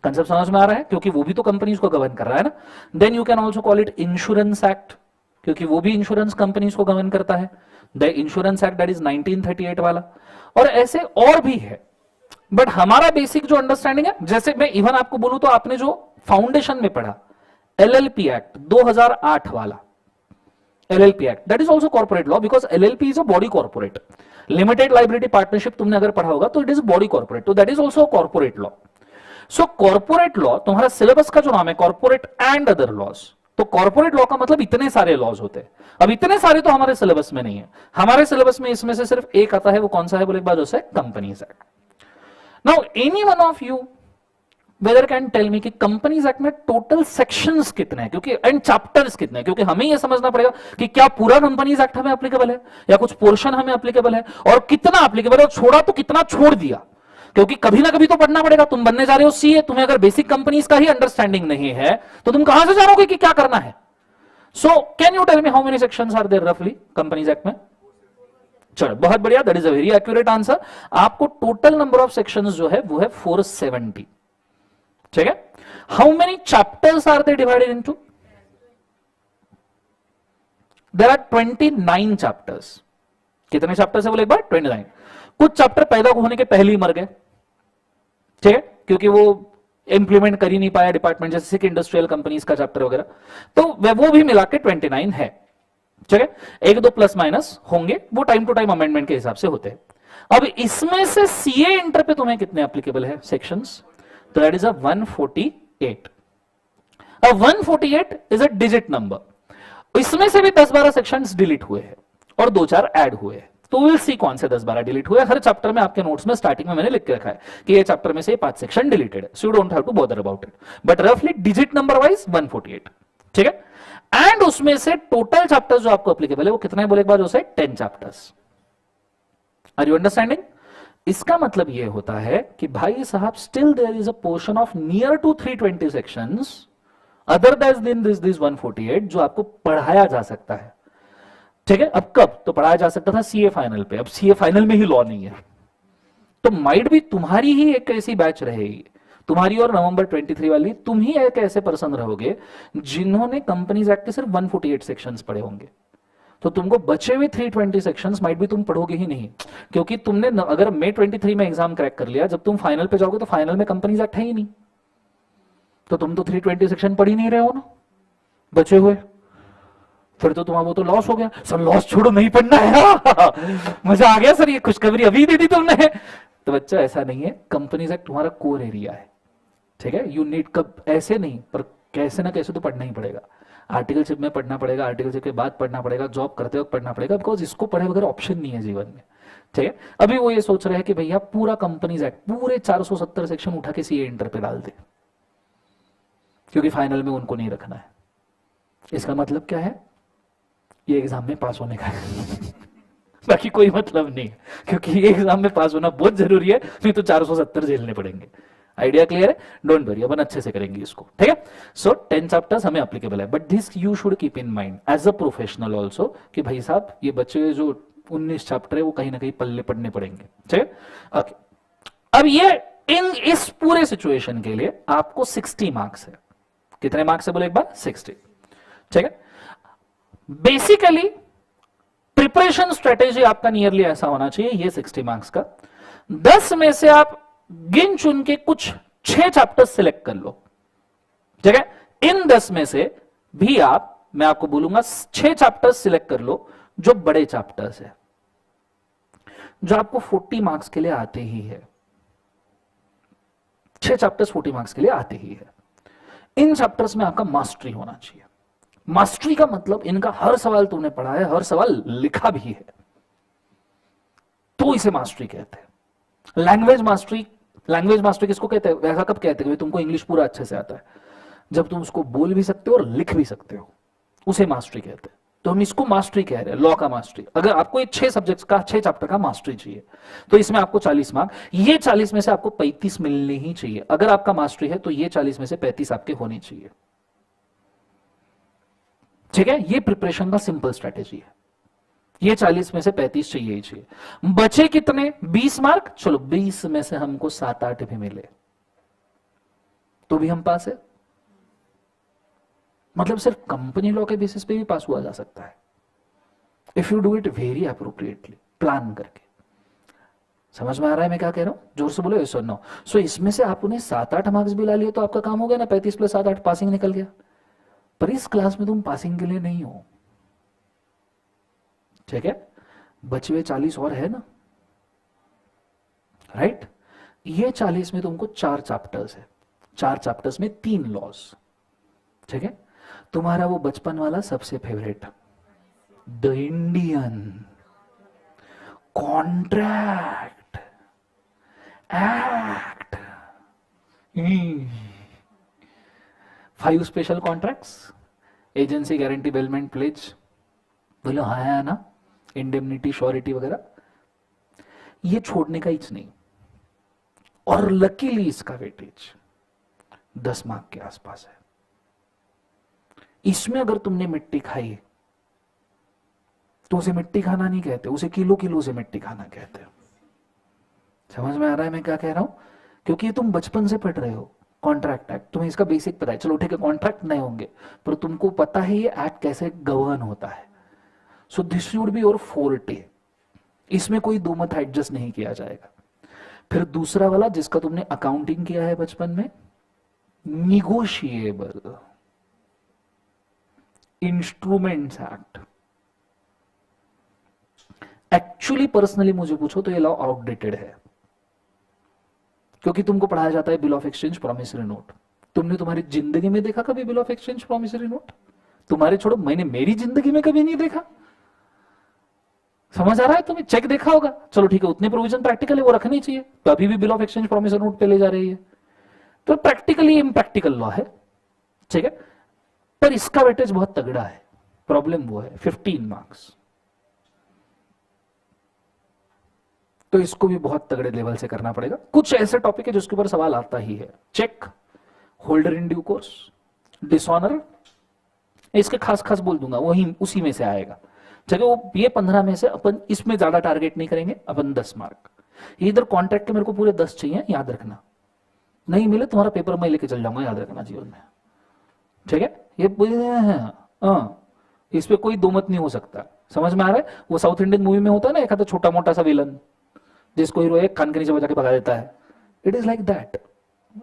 Concept समझ में आ रहा है, क्योंकि वो भी तो कंपनीज को गवर्न कर रहा है ना। Then you can also call it insurance act, क्योंकि वो भी इंश्योरेंस कंपनीज को गवर्न करता है, the insurance act that is 1938 वाला, और ऐसे और भी है। बट हमारा बेसिक जो अंडरस्टैंडिंग है, जैसे मैं इवन आपको बोलूं तो आपने जो फाउंडेशन में पढ़ा एलएलपी एक्ट 2008 वाला, LLP act that is also corporate law, because LLP is a body corporate. Limited liability partnership तुमने अगर पढ़ा होगा तो इट इज बॉडी कॉर्पोरेट, तो that is also corporate law. So corporate law तुम्हारा सिलेबस का जो नाम है कॉर्पोरेट एंड अदर लॉज, तो कॉर्पोरेट लॉ का मतलब इतने सारे लॉज होते हैं। अब इतने सारे तो हमारे सिलेबस में नहीं है, हमारे सिलेबस में इसमें से सिर्फ एक आता है, वो कौन सा है बोले एक बार, जो companies act. Now any one of you whether can tell me कि कंपनीज एक्ट में टोटल सेक्शंस कितने हैं, क्योंकि एंड चैप्टर्स कितने हैं, क्योंकि हमें यह समझना पड़ेगा कि क्या पूरा कंपनीज एक्ट हमें एप्लीकेबल है या कुछ पोर्शन हमें एप्लीकेबल है, और कितना एप्लीकेबल है, छोड़ा तो कितना छोड़ दिया, क्योंकि कभी ना कभी तो पढ़ना पड़ेगा। तुम बनने जा रहे हो सीए, तुम्हें अगर बेसिक कंपनीज का ही अंडरस्टैंडिंग नहीं है तो तुम कहां से जानोगे कि क्या करना है। So can you tell me how many sections are there रफली कंपनीज एक्ट में? चलो बहुत बढ़िया, that is a very accurate answer. आपको टोटल नंबर ऑफ सेक्शंस जो है वो है 470, ठीक है। How many chapters are they divided into? There are 29 chapters. कितने चैप्टर्स है बोले एक बार? 29। कुछ चैप्टर पैदा होने के पहले ही मर गए, ठीक है, क्योंकि वो इंप्लीमेंट कर ही नहीं पाया डिपार्टमेंट, जैसे इंडस्ट्रियल कंपनीज का चैप्टर वगैरह, तो वो भी मिला के 29 है, ठीक है। एक दो प्लस माइनस होंगे, वो टाइम टू टाइम अमेंडमेंट के हिसाब से होते हैं। अब इसमें से सीए इंटर पे तुम्हें कितने एप्लीकेबल है सेक्शंस? तो दैट इज अ 148। अब 148 इज अ डिजिट नंबर। इसमें से भी 10-12 सेक्शंस डिलीट हुए हैं और 2-4 ऐड हुए हैं, तो विल सी कौन से 10-12 डिलीट हुए। हर चैप्टर में आपके नोट्स में स्टार्टिंग में मैंने लिख के रखा है कि ये चैप्टर में से 5 सेक्शन डिलीटेड है, so you don't have to bother about it, but रफली डिजिट नंबर वाइज 148, ठीक है। एंड उसमें से टोटल चैप्टर्स जो आपको एप्लीकेबल है वो कितना है बोले एक बार, जो 10 चैप्टर्स। Are you understanding? इसका मतलब यह होता है कि भाई साहब still there is a portion of near to 320 sections other than this 148 जो आपको पढ़ाया जा सकता है, ठीक है। अब कब तो पढ़ाया जा सकता था सीए फाइनल पे, अब सीए फाइनल में ही लॉ नहीं है, तो माइट भी तुम्हारी ही एक ऐसी बैच रहेगी, तुम्हारी और नवंबर 23 वाली, तुम ही एक ऐसे पर्सन रहोगे जिन्होंने कंपनीज एक्ट के सिर्फ 148 सेक्शंस पढ़े होंगे, तो तुमको बचे हुए 320 सेक्शंस माइट भी तुम पढ़ोगे ही नहीं, क्योंकि तुमने अगर मई 23 में एग्जाम क्रैक कर लिया, जब तुम फाइनल पे जाओगे तो फाइनल में कंपनीज एक्ट है ही नहीं, तो तुम तो 320 सेक्शन पढ़ ही नहीं रहे हो ना बचे हुए, फिर तो तुम्हारा वो तो लॉस हो गया। सर लॉस छोड़ो, नहीं पढ़ना है मजा आ गया सर, ये खुशखबरी अभी दे दी तुमने। तो बच्चा ऐसा नहीं है, कंपनीज एक्ट तुम्हारा कोर एरिया है, ठीक है। यू नीड कब ऐसे नहीं, पर कैसे ना कैसे तो पढ़ना ही पड़ेगा। आर्टिकलशिप में पढ़ना पड़ेगा, आर्टिकलशिप के बाद पढ़ना पड़ेगा, जॉब करते वक्त पढ़ना पड़ेगा, बिकॉज इसको पढ़े बगैर ऑप्शन नहीं है जीवन में, ठीक है। अभी वो ये सोच रहे हैं कि भैया पूरा कंपनीज एक्ट पूरे 470 सेक्शन उठा के सीए इंटर पे डाल दे, क्योंकि फाइनल में उनको नहीं रखना है। इसका मतलब क्या है? ये एग्जाम में पास होने का है बाकी कोई मतलब नहीं है, क्योंकि ये एग्जाम में पास होना बहुत जरूरी है, नहीं तो 470 झेलने पड़ेंगे। आइडिया क्लियर है? डोंट वरी, अपन अच्छे से करेंगे इसको, ठीक है। सो 10 चैप्टर्स हमें एप्लीकेबल है, but this you should keep in mind as a professional also कि भाई साहब ये बच्चे जो 19 चैप्टर है वो कहीं ना कहीं पल्ले पढ़ने पड़ेंगे, ठीक है। ओके, अब ये इस पूरे सिचुएशन के लिए आपको 60 मार्क्स है। कितने मार्क्स है बोले एक बार? 60, ठीक है। बेसिकली प्रिपरेशन स्ट्रेटेजी आपका नियरली ऐसा होना चाहिए, ये 60 मार्क्स का। 10 में से आप गिन चुन के कुछ 6 चैप्टर्स सिलेक्ट कर लो, ठीक है। इन 10 में से भी मैं आपको बोलूंगा 6 चैप्टर्स सिलेक्ट कर लो जो बड़े चैप्टर्स है, जो आपको 40 मार्क्स के लिए आते ही है। 6 चैप्टर्स 40 मार्क्स के लिए आते ही है। इन चैप्टर्स में आपका मास्टरी होना चाहिए। मास्टरी का मतलब इनका हर सवाल तुमने पढ़ा है, हर सवाल लिखा भी है, तो इसे मास्टरी कहते हैं। लैंग्वेज मास्टरी किसको कहते हैं? ऐसा कब कहते हैं कि तुमको इंग्लिश पूरा अच्छे से आता है? जब तुम उसको बोल भी सकते हो और लिख भी सकते हो, उसे मास्टरी कहते हैं। तो हम इसको मास्टरी कह रहे हैं, लॉ का मास्टरी। अगर आपको ये 6 सब्जेक्ट्स का 6 चैप्टर का मास्टरी चाहिए तो इसमें आपको 40 मार्क, ये 40 में से आपको 35 मिलने ही चाहिए। अगर आपका मास्टरी है तो ये 40 में से 35 आपके होने चाहिए। ठीक है, ये प्रिपरेशन का सिंपल स्ट्रेटेजी है। ये 40 में से 35 चाहिए ही चाहिए। बचे कितने? 20 मार्क। चलो 20 में से हमको 7-8 भी मिले तो भी हम पास है। मतलब सिर्फ कंपनी लॉ के बेसिस पे भी पास हुआ जा सकता है, if you do it very appropriately, plan करके। समझ में आ रहा है मैं क्या कह रहा हूं? जोर से बोलो, यस और नो। सो इसमें से आपने 7-8 मार्क्स भी ला लिए तो आपका काम हो गया ना, 35 + 7 8 पासिंग निकल गया। पर इस क्लास में तुम पासिंग के लिए नहीं हो, ठीक है? बचे हुए 40 और है ना, राइट? ये 40 में तुमको 4 चैप्टर्स है, 4 चैप्टर्स में 3 लॉज, ठीक है? तुम्हारा वो बचपन वाला सबसे favourite, the Indian contract act, 5 special contracts, agency, guarantee, bailment, pledge, बोलो हाँ है ना, इंडेमनिटी, श्योरिटी वगैरह, ये छोड़ने का ही नहीं। और लकीली इसका वेटेज 10 मार्क के आसपास है। इसमें अगर तुमने मिट्टी खाई तो उसे मिट्टी खाना नहीं कहते, उसे किलो किलो से मिट्टी खाना कहते हैं। समझ में आ रहा है मैं क्या कह रहा हूं? क्योंकि तुम बचपन से पढ़ रहे हो कॉन्ट्रैक्ट एक्ट, तुम्हें इसका बेसिक पता है। चलो ठीक है, कॉन्ट्रैक्ट नए होंगे पर तुमको पता है ये एक्ट कैसे गवर्न होता है। So this should be your forte, इसमें कोई दो मत एडजस्ट नहीं किया जाएगा। फिर दूसरा वाला जिसका तुमने अकाउंटिंग किया है बचपन में, negotiable instruments act. Actually personally मुझे पूछो तो ये लॉ आउटडेटेड है, क्योंकि तुमको पढ़ाया जाता है bill of exchange, promissory note. तुमने तुम्हारी जिंदगी में देखा कभी bill of exchange, promissory note? तुम्हारे छोड़ो, मैंने मेरी जिंदगी में कभी नहीं देखा। समझ आ रहा है तुम्हें? चेक देखा होगा, चलो ठीक है, उतने प्रोविजन प्रैक्टिकल है वो रखनी चाहिए, तो अभी भी bill of exchange promissory note पे ले जा रही है। तो प्रैक्टिकली इम्प्रैक्टिकल लॉ है, ठीक है, पर इसका वेटेज बहुत तगड़ा है। प्रॉब्लम वो है 15 मार्क्स, तो इसको भी बहुत तगड़े लेवल से करना पड़ेगा। कुछ ऐसे टॉपिक है जिसके ऊपर सवाल आता ही है, cheque, holder in due course, dishonour, इसके खास खास बोल दूंगा, वही उसी में से आएगा। ठीक है, वो ये 15 में से अपन इसमें ज्यादा टारगेट नहीं करेंगे, अपन 10 मार्क। इधर कॉन्ट्रैक्ट के मेरे को पूरे 10 चाहिए, याद रखना। नहीं मिले तुम्हारा पेपर मैं लेके चल जाऊंगा, याद रखना जीवन में। ठीक है, ये इस पे कोई दो मत नहीं हो सकता। समझ में आ रहा है? वो साउथ इंडियन मूवी में होता है ना, एक आता छोटा मोटा सा विलन जिसको हीरो एक कान के नीचे बजा के भगा देता है, इट इज लाइक दैट।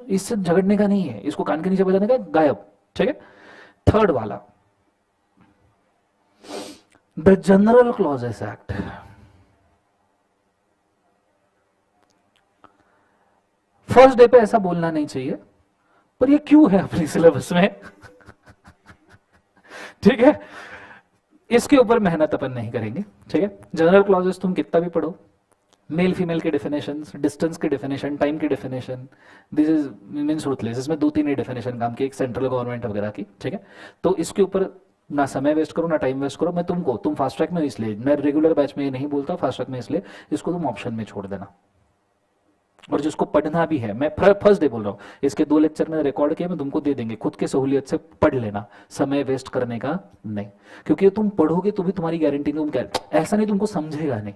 इससे झगड़ने का नहीं है, इसको कान के नीचे बजाने का, गायब। ठीक है, थर्ड वाला, the general clauses act. First day पे ऐसा बोलना नहीं चाहिए, पर ये क्यों है अपनी सिलेबस में? ठीक है, इसके ऊपर मेहनत अपन नहीं करेंगे। ठीक है, जनरल क्लॉजेस तुम कितना भी पढ़ो, मेल फीमेल के डेफिनेशन, डिस्टेंस के डेफिनेशन, टाइम की definition, this is means ruthless. इसमें 2-3 ही डेफिनेशन काम की, एक सेंट्रल गवर्नमेंट वगैरह की। ठीक है, तो इसके ऊपर ना समय वेस्ट करो ना टाइम वेस्ट करो। मैं तुम फास्ट ट्रैक में, इसलिए मैं रेगुलर बैच में ये नहीं बोलता, फास्ट ट्रैक में इसलिए इसको तुम ऑप्शन में छोड़ देना। और जिसको पढ़ना भी है, मैं फर्स्ट डे बोल रहा हूँ, इसके 2 लेक्चर में रिकॉर्ड किए, मैं तुमको दे देंगे, खुद के सहूलियत से पढ़ लेना, समय वेस्ट करने का नहीं। क्योंकि तुम पढ़ोगे तो भी तुम्हारी गारंटी नहीं, तुम क्या ऐसा नहीं तुमको समझेगा नहीं,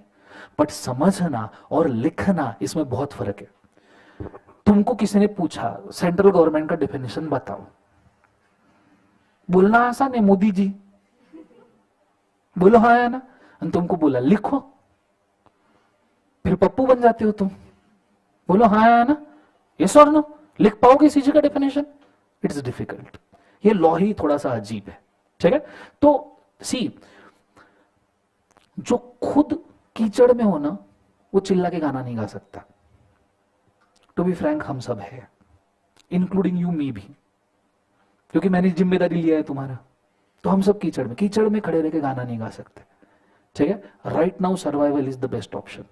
बट समझना और लिखना इसमें बहुत फर्क है। तुमको किसी ने पूछा सेंट्रल गवर्नमेंट का डेफिनेशन बताओ, बोलना आसान है, मोदी जी बोलो हाँ है ना, तुमको बोला लिखो, फिर पप्पू बन जाते हो तुम। बोलो हाँ है ना, यस और नो, लिख पाओगे इसी चीज का डेफिनेशन? It's difficult. ये लॉ ही थोड़ा सा अजीब है। ठीक है, तो सी, जो खुद कीचड़ में हो ना, वो चिल्ला के गाना नहीं गा सकता। टू बी फ्रैंक, हम सब है, इंक्लूडिंग यू, मी भी, क्योंकि मैंने जिम्मेदारी लिया है तुम्हारा। तो हम सब कीचड़ में खड़े रह के गाना नहीं गा सकते। ठीक है, right now survival is the best option.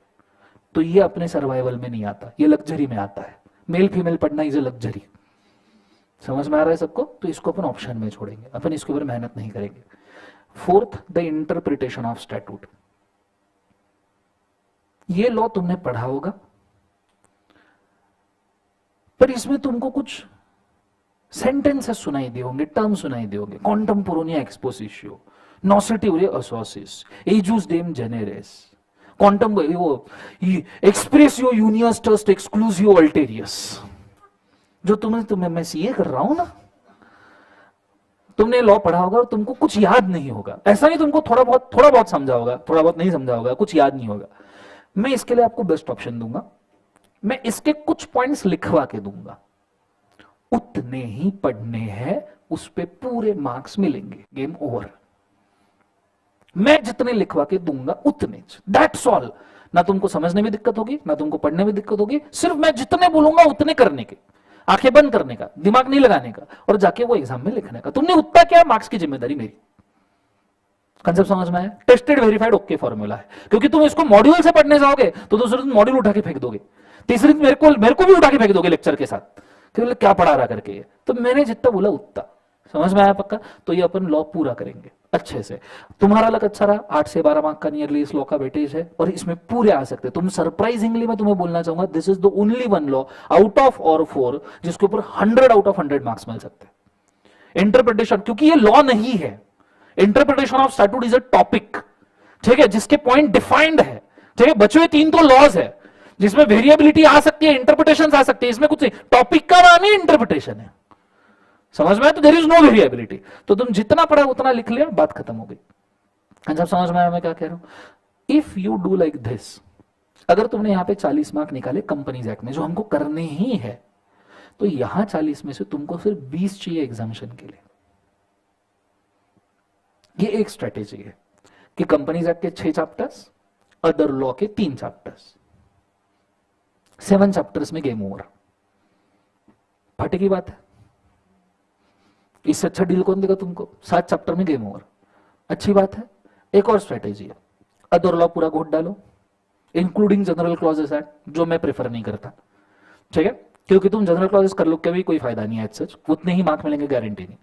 तो ये अपने सर्वाइवल में नहीं आता, ये लग्जरी में आता है। मेल फीमेल पढ़ना इज ए लग्जरी। समझ में आ रहा है सबको? तो इसको अपन ऑप्शन में छोड़ेंगे, अपन इसके ऊपर मेहनत नहीं करेंगे। Fourth, the interpretation of statute. ये लॉ तुमने पढ़ा होगा, पर इसमें तुमको कुछ सेंटेंसेस सुनाई दिए होंगे, टर्म सुनाई दिए होंगे, क्वांटम पुरोनिया एक्सपोजिशियो, नॉसिटिवरे असोसिस, एजुस डेम जेनेरेस, क्वांटम वो एक्सप्रेसियो यूनियस टस्ट एक्सक्लूसिव अल्टेरियस। जो तुम्हें मैं सीए कर रहा हूं ना, तुमने लॉ पढ़ा होगा और तुमको कुछ याद नहीं होगा। ऐसा नहीं तुमको थोड़ा बहुत समझा होगा, थोड़ा बहुत नहीं समझा होगा, कुछ याद नहीं होगा। मैं इसके लिए आपको बेस्ट ऑप्शन दूंगा, मैं इसके कुछ पॉइंट्स लिखवा के दूंगा, उतने ही पढ़ने हैं, उस पे पूरे मार्क्स मिलेंगे, गेम ओवर। मैं जितने लिखवा के दूंगा उतने, दैट्स ऑल। ना तुमको समझने में दिक्कत होगी, ना तुमको पढ़ने में दिक्कत होगी, सिर्फ मैं जितने बोलूंगा उतने करने के, आंखें बंद करने का, दिमाग नहीं लगाने का, और जाके वो एग्जाम में लिखने का। तुमने उतना क्या, मार्क्स की जिम्मेदारी मेरी। कंसेप्ट समझ में आया? टेस्टेड वेरीफाइड ओके फॉर्मूला है। क्योंकि तुम इसको मॉड्यूल से पढ़ने जाओगे तो दूसरे दिन मॉड्यूल उठा के फेंक दोगे, तीसरे दिन मेरे को भी उठा के फेंक दोगे लेक्चर के साथ, क्या पढ़ा रहा करके। तो मैंने जितना बोला उतना। समझ में आया पक्का? तो ये अपन लॉ पूरा करेंगे अच्छे से। तुम्हारा लग अच्छा रहा, 8 से 12 मार्क का नियरली इस लॉ का वेटेज है, और इसमें पूरे आ सकते हैं तुम। सरप्राइजिंगली मैं तुम्हें बोलना चाहूंगा, this is the only one law out of और 4 जिसके ऊपर 100 आउट ऑफ 100 मार्क्स मिल सकते हैं। इंटरप्रिटेशन, क्योंकि ये लॉ नहीं है, interpretation of statute is a topic, ठीक है, जिसके पॉइंट डिफाइंड है, ठीक है। बचे हुए 3 तो लॉज है जिसमें वेरिएबिलिटी आ सकती है, इंटरप्रिटेशन आ सकती है, इसमें कुछ टॉपिक का नाम ही इंटरप्रिटेशन है। समझ में आया? तो देयर इज नो वेरिएबिलिटी। तो तुम जितना पढ़ा उतना लिख लिया, बात खत्म हो गई। सब समझ में आया मैं क्या कह रहा हूं? If you do like this, अगर तुमने यहां पे 40 मार्क निकाले कंपनीज एक्ट में, जो हमको करने ही है, तो यहां 40 में से तुमको सिर्फ 20 चाहिए एग्जामिशन के लिए। ये एक स्ट्रेटेजी है कि कंपनीज एक्ट के 6 चैप्टर्स, अदर लॉ के 3 चैप्टर्स, 7 चैप्टर्स में गेम ओवर। फटे की बात है, इससे अच्छा डील कौन देगा तुमको? 7 चैप्टर में गेम ओवर, अच्छी बात है। एक और स्ट्रेटेजी है, अदर लॉ पूरा घोट डालो, इंक्लूडिंग जनरल क्लॉजेस एक्ट, जो मैं प्रेफर नहीं करता, ठीक है, क्योंकि तुम जनरल क्लॉजेस कर लो के भी कोई फायदा नहीं है, सच उतने ही मार्क मिलेंगे, गारंटी नहीं।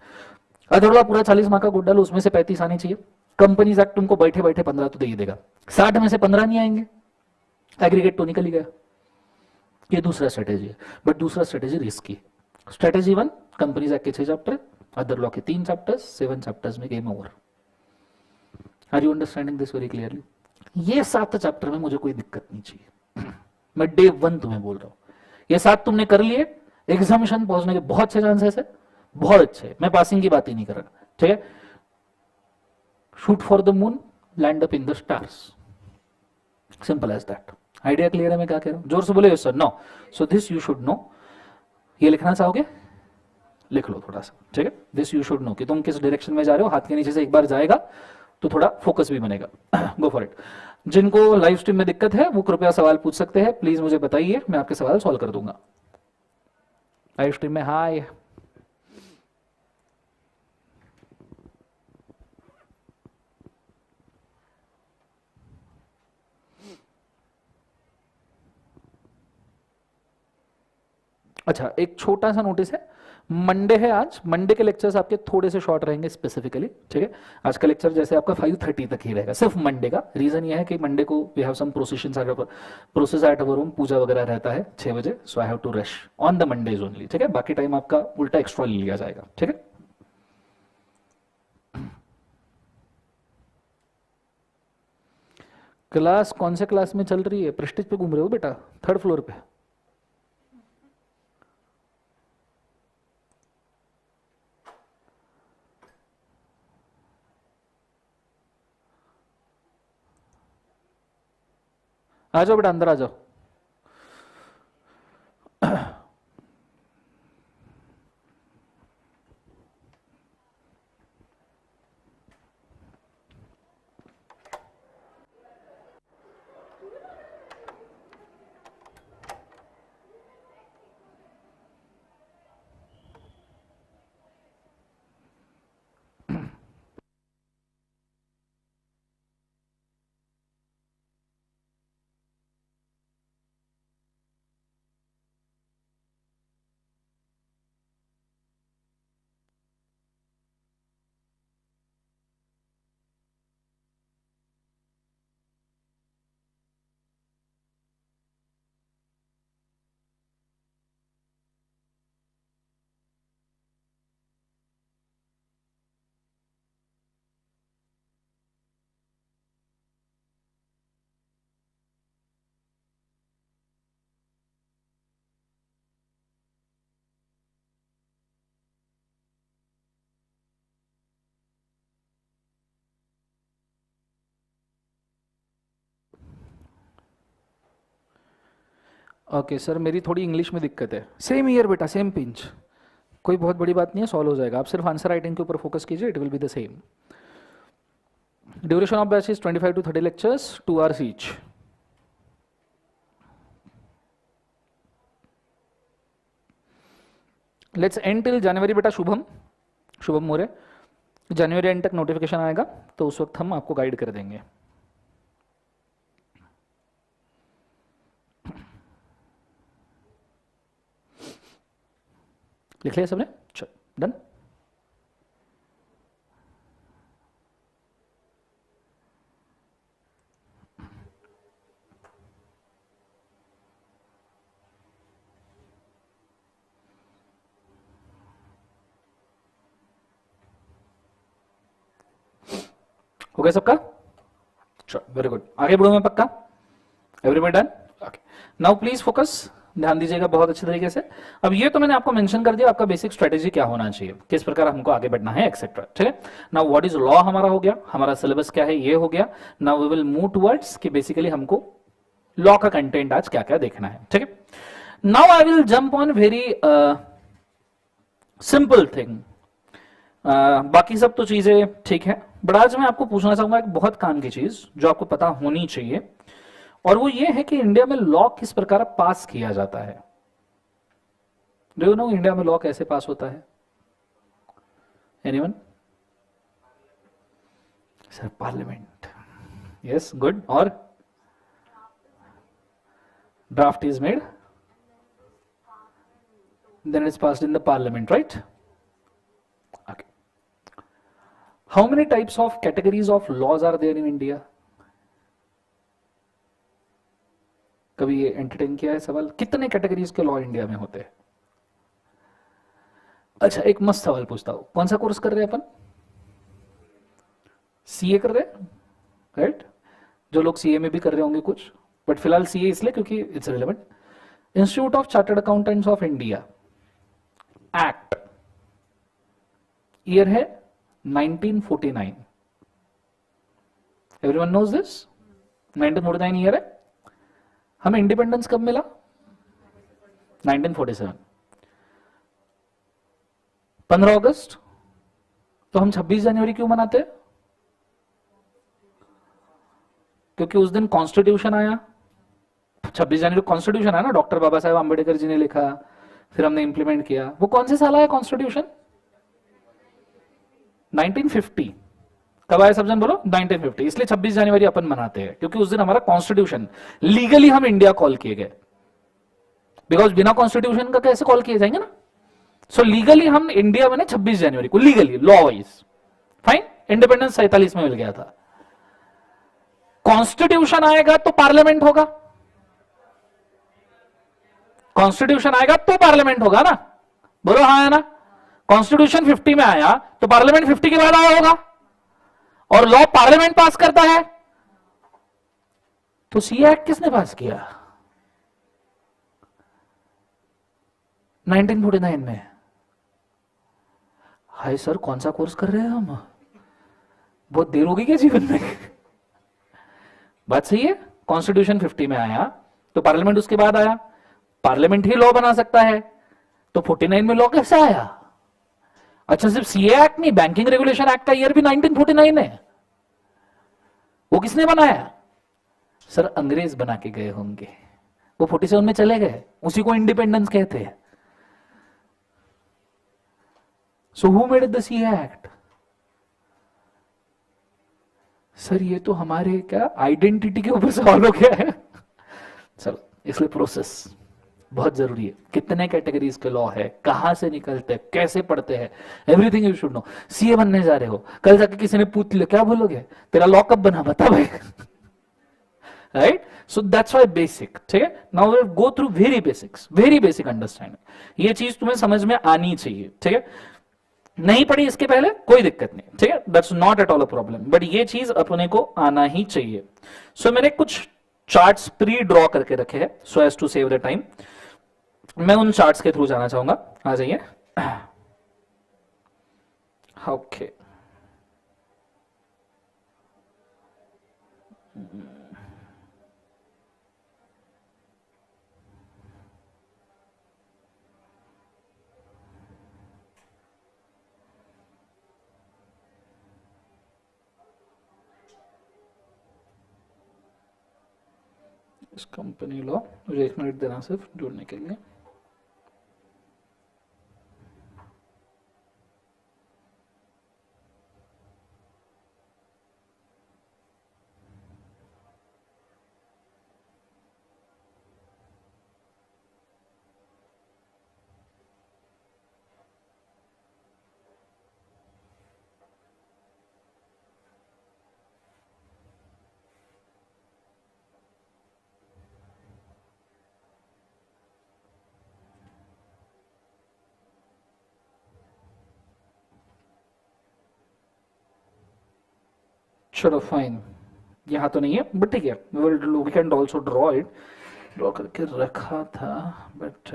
अदर लॉ पूरा 40 मार्क का घोट डालो, उसमें से 35 आने चाहिए। कंपनीज एक्ट तुमको बैठे बैठे 15 तो दे ही देगा, 60 में से 15 नहीं आएंगे, एग्रीगेट तो निकल ही गया। ये दूसरा स्ट्रेटेजी है, बट दूसरा strategy risky. Strategy 1, companies act के 6 चैप्टर, अदर लॉ के 3 चैप्टर्स, 7 चैप्टर्स में game over. Are you understanding this very clearly? ये 7 चैप्टर में मुझे कोई दिक्कत नहीं चाहिए। मैं डे 1 तुम्हें बोल रहा हूं, ये 7 तुमने कर लिए, एग्जामिनेशन पहुंचने के बहुत अच्छे चांसेस है, बहुत अच्छे। मैं पासिंग की बात ही नहीं कर रहा, ठीक है। Shoot for the moon, land up in the stars, simple as that. Idea clear है मैं क्या कह रहा हूं? जोर से बोले yes sir, no. So this you should know. ये लिखना चाहोगे? लिख लो थोड़ा सा, ठीक है। दिस यू शुड नो कि तुम किस डायरेक्शन में जा रहे हो, हाथ के नीचे से एक बार जाएगा तो थोड़ा फोकस भी बनेगा। Go for it. जिनको लाइव स्ट्रीम में दिक्कत है वो कृपया सवाल पूछ सकते हैं, प्लीज मुझे बताइए, मैं आपके सवाल सॉल्व कर दूंगा। लाइव स्ट्रीम में हाय, अच्छा एक छोटा सा नोटिस है, मंडे है आज, मंडे के लेक्चर्स आपके थोड़े से शॉर्ट रहेंगे स्पेसिफिकली, ठीक है। आज का लेक्चर जैसे आपका 5:30 तक ही रहेगा, सिर्फ मंडे का। रीजन ये है कि मंडे को we have some process at our room, पूजा वगैरह रहता है 6 बजे, so I have to rush on the Mondays only, ठीक है। बाकी टाइम आपका उल्टा एक्स्ट्रा ले लिया जाएगा, ठीक है। क्लास कौन से क्लास में चल रही है? प्रेस्टीज पे घूम रहे हो बेटा, 3rd फ्लोर पे? आ जाओ बेटा, अंदर आ जाओ। ओके सर, मेरी थोड़ी इंग्लिश में दिक्कत है। सेम ईयर बेटा, सेम पिंच, कोई बहुत बड़ी बात नहीं है, सॉल्व हो जाएगा। आप सिर्फ आंसर राइटिंग के ऊपर फोकस कीजिए, it will be the same. Duration of batch is 25 to 30 lectures, 2 hours each. Let's end till January बेटा। शुभम, शुभम मोरे, जनवरी एंड तक नोटिफिकेशन आएगा तो उस वक्त हम आपको गाइड कर देंगे। लिख लिया सबने? चलो डन। हो गया सबका? चलो वेरी गुड, आगे बढ़ो मैं पक्का। Everybody done? Okay, now please focus, ध्यान दीजिएगा बहुत अच्छे तरीके से। अब ये तो मैंने आपको मेंशन कर दिया, आपका बेसिक स्ट्रेटेजी क्या होना चाहिए, किस प्रकार हमको आगे बढ़ना है, एक्सेट्रा। ठीक है, नाउ व्हाट इज लॉ हमारा हो गया, हमारा सिलेबस क्या है ये हो गया। Now we will move towards कि बेसिकली हमको लॉ का कंटेंट आज क्या क्या देखना है। ठीक है, now I will jump on very simple thing. बाकी सब तो चीजें ठीक है, बट आज मैं आपको पूछना चाहूंगा एक बहुत काम की चीज जो आपको पता होनी चाहिए, और वो ये है कि इंडिया में लॉ किस प्रकार पास किया जाता है। डू यू नो इंडिया में लॉ कैसे पास होता है? Anyone? Sir parliament, yes good, और draft is made, then it's passed in the parliament, right? Okay. How many types of categories of laws are there in India? कभी ये entertain किया है सवाल, कितने कैटेगरीज के लॉ इंडिया में होते हैं? अच्छा, एक मस्त सवाल पूछता हूं, कौन सा कोर्स कर रहे हैं अपन? सीए कर रहे हैं, राइट? जो लोग सीए में भी कर रहे होंगे कुछ, बट फिलहाल सीए इसलिए क्योंकि it's relevant. Institute of chartered accountants of India act, year है 1949। एवरीवन नोज दिस, 1949 ईयर है। हमें इंडिपेंडेंस कब मिला? 1947, 15 अगस्त। तो हम 26 जनवरी क्यों मनाते हैं? क्योंकि उस दिन कॉन्स्टिट्यूशन आया। 26 जनवरी कॉन्स्टिट्यूशन आया ना, डॉक्टर बाबा साहेब आंबेडकर जी ने लिखा, फिर हमने इंप्लीमेंट किया। वो कौन से साल आया कॉन्स्टिट्यूशन? 1950। कब आया सब जन बोलो? 1950। इसलिए 26 जनवरी अपन मनाते हैं क्योंकि उस दिन हमारा कॉन्स्टिट्यूशन, लीगली हम इंडिया कॉल किए गए, बिकॉज बिना कॉन्स्टिट्यूशन का कैसे कॉल किए जाएंगे ना। सो लीगली हम इंडिया बने 26 जनवरी को, legally law wise. Fine, independence 47 में मिल गया था। कॉन्स्टिट्यूशन आएगा तो पार्लियामेंट होगा, कॉन्स्टिट्यूशन आएगा तो पार्लियामेंट होगा ना, बोलो हाँ है ना। कॉन्स्टिट्यूशन 50 में आया तो पार्लियामेंट 50 के बाद आया होगा, और लॉ पार्लियामेंट पास करता है। तो सी एक्ट किसने पास किया? 1949 में। हाय सर, कौन सा कोर्स कर रहे हैं हम? बहुत देर होगी क्या जीवन में? बात सही है, कॉन्स्टिट्यूशन 50 में आया तो पार्लियामेंट उसके बाद आया, पार्लियामेंट ही लॉ बना सकता है, तो 49 में लॉ कैसे आया? अच्छा, सिर्फ सीए एक्ट नहीं, बैंकिंग रेगुलेशन एक्ट का ईयर भी 1949 है। वो किसने बनाया? सर अंग्रेज बना के गए होंगे, वो 47 में चले गए, उसी को इंडिपेंडेंस कहते हैं। So who made the CA act? Sir ये तो हमारे क्या आइडेंटिटी के ऊपर सवाल हो गया है। चलो, इसलिए प्रोसेस बहुत जरूरी है। कितने कैटेगरीज के लॉ है, कहां से निकलते हैं, कैसे पढ़ते हैं, everything you should no. CA बनने जा रहे हो, कल जाके किसी ने पूछ लिया क्या बोलोगे, तेरा लॉ कब बना बता भाई। Right, so that's why basic. ठीक है, now we go through very basics, very basic understanding. ये चीज तुम्हें समझ में आनी चाहिए। ठीक है, नहीं पढ़ी इसके पहले कोई दिक्कत नहीं, ठीक है, that's not at all a problem, but ये चीज अपने को आना ही चाहिए। सो मैंने कुछ चार्ट्स प्री ड्रॉ करके रखे हैं so as to save the time. मैं उन चार्ट्स के थ्रू जाना चाहूंगा, आ जाइए। ओके, इस कंपनी लॉ, मुझे 1 मिनट देना सिर्फ जुड़ने के लिए। चलो फाइन, यहाँ तो नहीं है बट ठीक है, we can also draw it, draw करके रखा था बट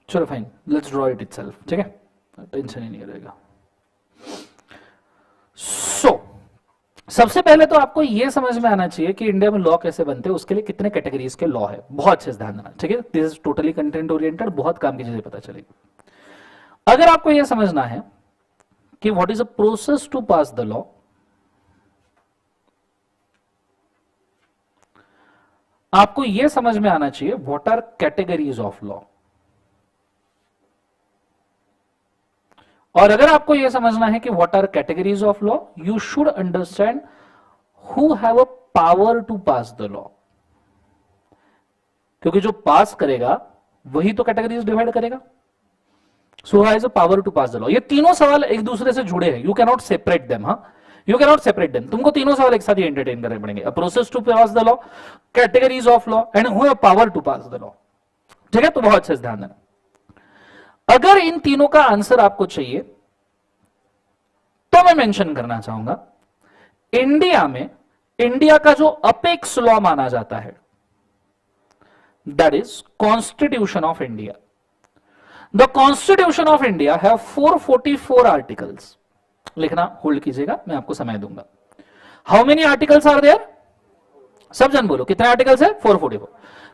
चलो fine, let's draw it itself, ठीक है, टेंशन ही नहीं रहेगा। सो सबसे पहले तो आपको यह समझ में आना चाहिए कि इंडिया में लॉ कैसे बनते हैं, उसके लिए कितने कैटेगरीज के लॉ है, बहुत अच्छे से ध्यान देना, ठीक है। This is totally content oriented, बहुत काम की चीजें पता चलेगी। अगर आपको यह समझना है कि what is a process to pass the law, आपको यह समझ में आना चाहिए what are categories of law. और अगर आपको यह समझना है कि what are categories of law, you should understand who have a power to pass the law, क्योंकि जो पास करेगा वही तो कैटेगरीज डिवाइड करेगा। So has a power to pass the law, ये तीनों सवाल एक दूसरे से जुड़े हैं, you can not separate them, हाँ, you can not separate them, तुमको तीनों सवाल एक साथ ही एंटरटेन करने पड़ेंगे। A process to pass the law, categories of law and who have power to pass the law, ठीक है। तो बहुत अच्छे से ध्यान देना। अगर इन तीनों का आंसर आपको चाहिए तो मैं मेंशन करना चाहूंगा, इंडिया में इंडिया का जो अपेक्स लॉ माना जाता है that is constitution of India. The constitution of India have 444 articles. लिखना होल्ड कीजिएगा, मैं आपको समय दूंगा। How many articles are there? सब जन बोलो कितने आर्टिकल्स है? 444।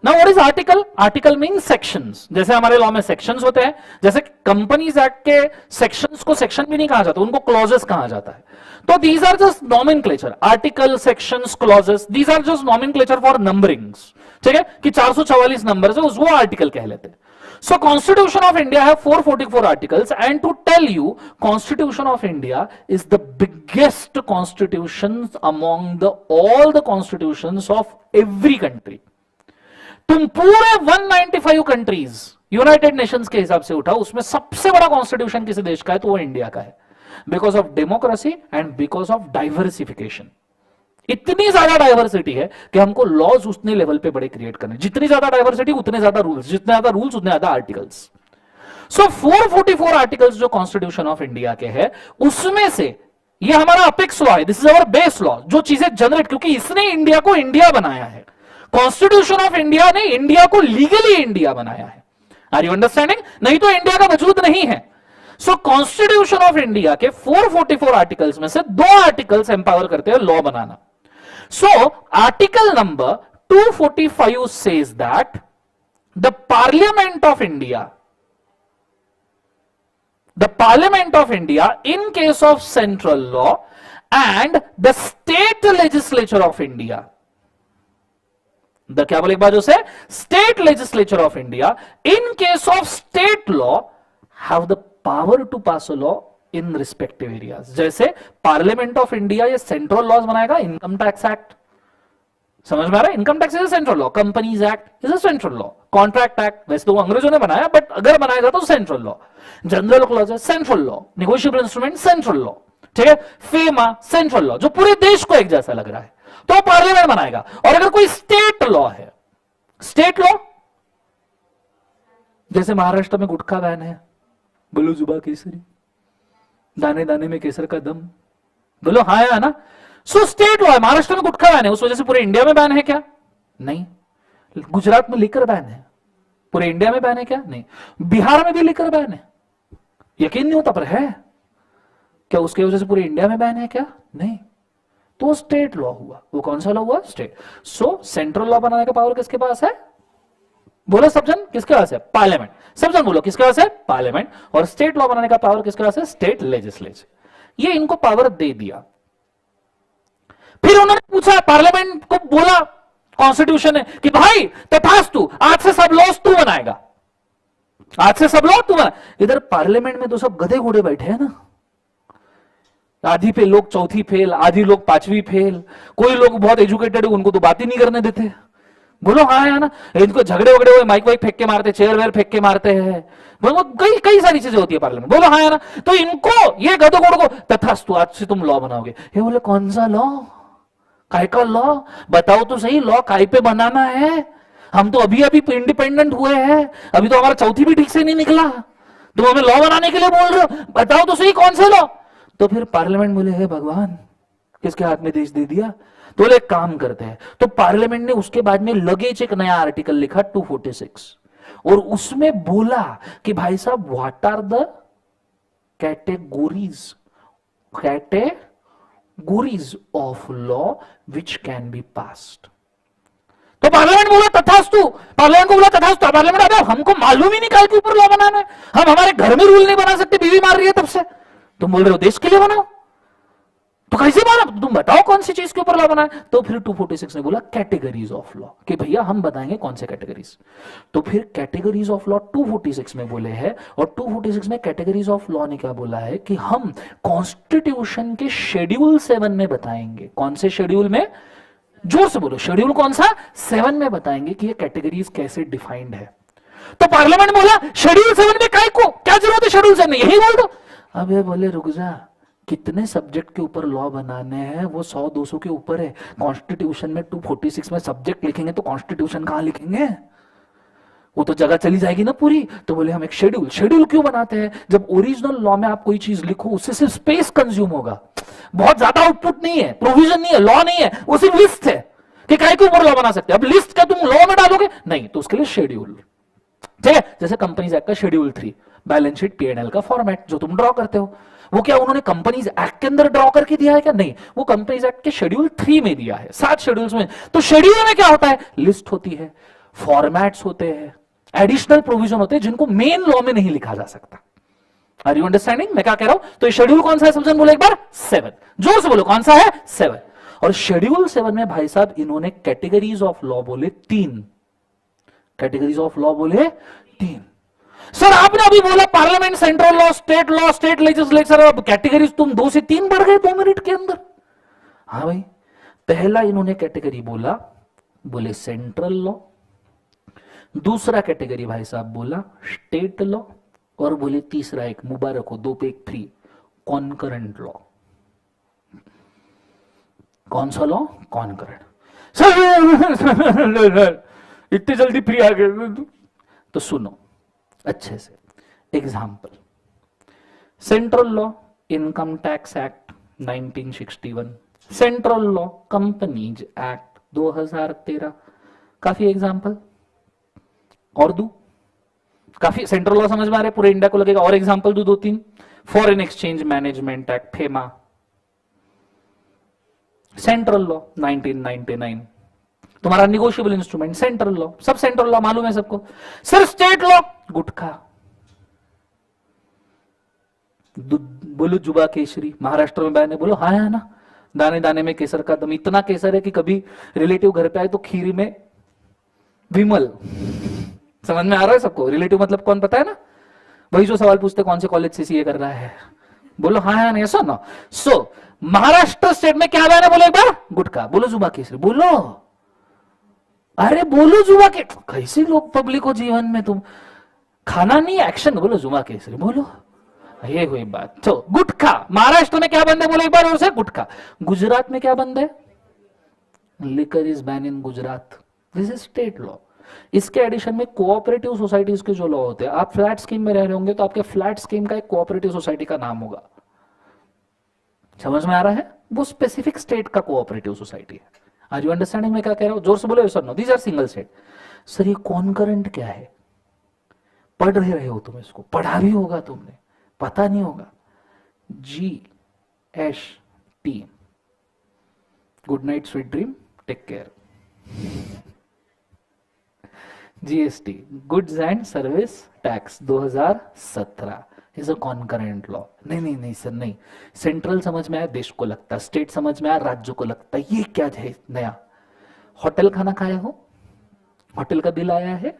Now what is article? Article mean sections. जैसे हमारे लॉ में सेक्शंस होते हैं, जैसे कंपनीज एक्ट के सेक्शंस को सेक्शन भी नहीं कहा जाता, उनको क्लॉजेस कहा जाता है। तो these are just nomenclature, article, sections, clauses, these are just nomenclature for numberings, ठीक है, कि 444 नंबर्स है, वो आर्टिकल कह लेते हैं। So Constitution of India have 444 articles, and to tell you, Constitution of India is the biggest constitutions among all the constitutions of every country. तुम पूरे 195 कंट्रीज यूनाइटेड नेशंस के हिसाब से उठाओ, उसमें सबसे बड़ा कॉन्स्टिट्यूशन किसी देश का है तो वो इंडिया का है, because of democracy and because of diversification. इतनी ज्यादा डाइवर्सिटी है कि हमको लॉज उतने लेवल पे बड़े क्रिएट करने, जितनी ज्यादा डाइवर्सिटी उतने ज्यादा रूल्स, जितने ज्यादा रूल्स उतने ज्यादा आर्टिकल्स। सो 444 आर्टिकल्स जो कॉन्स्टिट्यूशन ऑफ इंडिया के है, उसमें से ये हमारा अपेक्स लॉ है, this is our base law, जो चीजें जनरेट, क्योंकि इसने इंडिया को इंडिया बनाया है। कॉन्स्टिट्यूशन ऑफ इंडिया ने इंडिया को लीगली इंडिया बनाया है। Are you understanding? नहीं तो इंडिया का वजूद नहीं है। सो कॉन्स्टिट्यूशन ऑफ इंडिया के 444 आर्टिकल्स में से 2 आर्टिकल्स एम्पावर करते हैं law banana. So, article number 245 says that the Parliament of India in case of central law and the state legislature of India, क्या बोले एक बार से, state legislature of India in case of state law have the power to pass a law in respective areas. जैसे parliament of India ये central laws बनाएगा, income tax act, समझ में आ रहा है? Income tax is a central law, companies act is a central law, contract act वैसे तो वो अंग्रेजों ने बनाया, बट अगर बनाया जाता तो central law, general clause central law, negotiable instrument central law, ठीक है, फेमा सेंट्रल लॉ, जो पूरे देश को एक जैसा लग रहा है, तो पार्लियामेंट बनाएगा। और अगर कोई स्टेट लॉ है, स्टेट लॉ जैसे महाराष्ट्र में गुटखा बैन है, बोलो जुबा केसरी, दाने दाने में केसर का दम, बोलो हाँ है ना। सो स्टेट लॉ है, महाराष्ट्र में गुटखा बैन है, उस वजह से पूरे इंडिया में बैन है क्या? नहीं। गुजरात में लिकर बैन है, पूरे इंडिया में बैन है क्या? नहीं। बिहार में भी लिकर बैन है, यकीन नहीं होता पर है क्या? उसके वजह से पूरे इंडिया में बैन है क्या? नहीं। तो स्टेट लॉ हुआ, वो कौन सा लॉ हुआ? स्टेट। सो सेंट्रल लॉ बनाने का पावर किसके पास है? बोलो सब जन, किसके पास है? पार्लियामेंट। सब जन बोलो किसके पास है? पार्लियामेंट। और स्टेट लॉ बनाने का पावर किसके पास है? State legislature. ये इनको पावर दे दिया। फिर उन्होंने पूछा, पार्लियामेंट को बोला, कॉन्स्टिट्यूशन है कि भाई तथास्तु, आज से सब लॉस तू बनाएगा, आज से सब लॉ तू बना। इधर पार्लियामेंट में तो सब गधे घोड़े बैठे हैं ना, आधी पे लोग चौथी फेल, आधी लोग पांचवी फेल, कोई लोग बहुत एजुकेटेड है उनको तो बात ही नहीं करने देते। बोलो हाँ है ना, इनको झगड़े वगड़े हुए माइक वाइक फेंक के मारते, चेयर वेयर फेंक के मारते हैं, बोलो कई कई सारी चीजें होती है पार्लियामेंट। बोलो हाँ है ना, तो इनको ये गधों घोड़ों को तथास्तु, आज से तुम लॉ बनाओगे। ये बोले कौन सा लॉ, काय का लॉ, बताओ तो सही, लॉ काय पे बनाना है, हम तो अभी अभी इंडिपेंडेंट हुए हैं, अभी तो हमारा चौथी भी ठीक से नहीं निकला, तुम हमें लॉ बनाने के लिए बोल रहे हो, बताओ तो सही कौन से लॉ। तो फिर पार्लियामेंट बोले हे भगवान, किसके हाथ में देश दे दिया। तो बोले एक काम करते हैं, तो पार्लियामेंट ने उसके बाद में लगेज एक नया आर्टिकल लिखा 246, और उसमें बोला कि भाई साहब what are the categories of law which can be passed. तो पार्लियामेंट बोला तथास्तु, पार्लियामेंट को बोला तथास्तु, पार्लियामेंट आता हमको मालूम ही नहीं काहे के ऊपर लॉ बनाना है, हम हमारे घर में रूल नहीं बना सकते, बीवी मार रही है तब से, तुम बोल रहे हो देश के लिए बनाओ, तो कैसे बना, तुम बताओ कौन सी चीज के ऊपर लॉ बनाए। तो फिर 246 ने बोला कैटेगरीज ऑफ लॉ, कि भैया हम बताएंगे कौन से कैटेगरीज। तो फिर कैटेगरीज ऑफ लॉ 246 में बोले हैं, और 246 में कैटेगरीज ऑफ लॉ ने क्या बोला है कि हम कॉन्स्टिट्यूशन के शेड्यूल 7 में बताएंगे। कौन से शेड्यूल में, जोर से बोलो, शेड्यूल कौन सा, 7 में बताएंगे कि ये कैटेगरीज कैसे डिफाइंड है। तो पार्लियामेंट बोला शेड्यूल 7 में काय को क्या जरूरत है, शेड्यूल 7 में यही बोल दो। अब ये बोले रुक जा, कितने सब्जेक्ट के ऊपर लॉ बनाने हैं, वो 100-200 के ऊपर है, कॉन्स्टिट्यूशन में 246 में सब्जेक्ट लिखेंगे तो कॉन्स्टिट्यूशन कहां लिखेंगे, वो तो जगह चली जाएगी ना पूरी। तो बोले हम एक शेड्यूल क्यों बनाते हैं, जब ओरिजिनल लॉ में आप कोई चीज लिखो उससे सिर्फ स्पेस कंज्यूम होगा, बहुत ज्यादा आउटपुट नहीं है, प्रोविजन नहीं है, लॉ नहीं है, वो सिर्फ लिस्ट है कि काय के ऊपर लॉ बना सकते हैं। अब लिस्ट का तुम लॉ में डालोगे नहीं, तो उसके लिए शेड्यूल, ठीक है। जैसे कंपनीज एक्ट का शेड्यूल 3 बैलेंस शीट P&L का फॉर्मेट जो तुम ड्रॉ करते हो, वो क्या उन्होंने कंपनीज एक्ट के अंदर ड्रॉ करके दिया है क्या, नहीं, वो कंपनीज एक्ट के शेड्यूल 3 में दिया है, 7 शेड्यूल्स में। तो शेड्यूल में क्या होता है, लिस्ट होती है, फॉर्मेट्स होते हैं, एडिशनल प्रोविजन होते हैं जिनको मेन लॉ में नहीं लिखा जा सकता। आर यू अंडरस्टैंडिंग मैं क्या कह रहा हूं। तो ये शेड्यूल कौन सा है समझन, बोलो एक बार 7, जोर से बोलो कौन सा है, 7। और शेड्यूल 7 में भाई साहब इन्होंने कैटेगरीज ऑफ लॉ बोले 3, कैटेगरीज ऑफ लॉ बोले 3। सर आपने अभी बोला parliament, central law, state legislature, अब कैटेगरीज तुम 2 से 3 बढ़ गए 2 मिनट के अंदर। हाँ भाई, पहला इन्होंने कैटेगरी बोला, बोले सेंट्रल लॉ, दूसरा कैटेगरी भाई साहब बोला स्टेट लॉ, और बोले तीसरा एक मुबारक हो 2 पे 1 फ्री, कॉन्करेंट लॉ। कौन सा लॉ, कॉन्करेंट। सर इतनी जल्दी फ्री आ गए, तो सुनो अच्छे से। Example, central law income tax act 1961, central law companies act 2013, काफी एग्जाम्पल और दू, काफी सेंट्रल लॉ समझ में आ रहे, पूरे इंडिया को लगेगा। और एग्जाम्पल दू 2-3, foreign exchange management act FEMA, central law 1999, तुम्हारा निगोशिएबल इंस्ट्रूमेंट सेंट्रल लॉ, सब सेंट्रल लॉ मालूम है सबको। सर स्टेट लॉ, गुटखा, बोलो जुबा केसरी, महाराष्ट्र में बैन है, बोलो हाँ है ना, दाने दाने में केसर का दम, इतना केसर है कि कभी रिलेटिव घर पे आए तो खीर में विमल। समझ में आ रहा है सबको, रिलेटिव मतलब कौन पता है ना, वही जो सवाल पूछते कौन से कॉलेज से सीए कर रहा है, बोलो हाँ है ना, ऐसा ना। सो महाराष्ट्र स्टेट में क्या बैन है, बोलो एक बार, गुटखा, बोलो जुबा केसरी, बोलो, अरे बोलो जुबा के, कैसे लोग पब्लिक को जीवन में, तुम खाना नहीं एक्शन, बोलो जुबा केसरी, बोलो, ये हुई बात। तो गुटखा महाराष्ट्र में क्या बंद है, बोलो एक बार और से, गुटखा। गुजरात में क्या बंद है, liquor is ban in Gujarat, this is state law. इसके एडिशन में कोऑपरेटिव सोसाइटीज के जो लॉ होते हैं, आप फ्लैट स्कीम में रह रहे होंगे तो आपके फ्लैट स्कीम का एक कोऑपरेटिव सोसाइटी का नाम होगा, समझ में आ रहा है, वो स्पेसिफिक स्टेट का कोऑपरेटिव सोसाइटी है। आर यू अंडरस्टैंडिंग मैं क्या कह रहा हूं, जोर से बोलो sir no, these are single state. Sir ये कॉन्करेंट क्या है, पढ़ रहे हो तुम, इसको पढ़ा भी होगा तुमने, पता नहीं होगा, GST, good night sweet dream take care, GST goods and service tax 2017, is a concurrent law. नहीं नहीं नहीं सर नहीं, सेंट्रल समझ में आया, देश को लगता है, स्टेट समझ में आया, राज्य को लगता है, ये क्या है नया? होटल खाना खाए हो, होटल का बिल आया है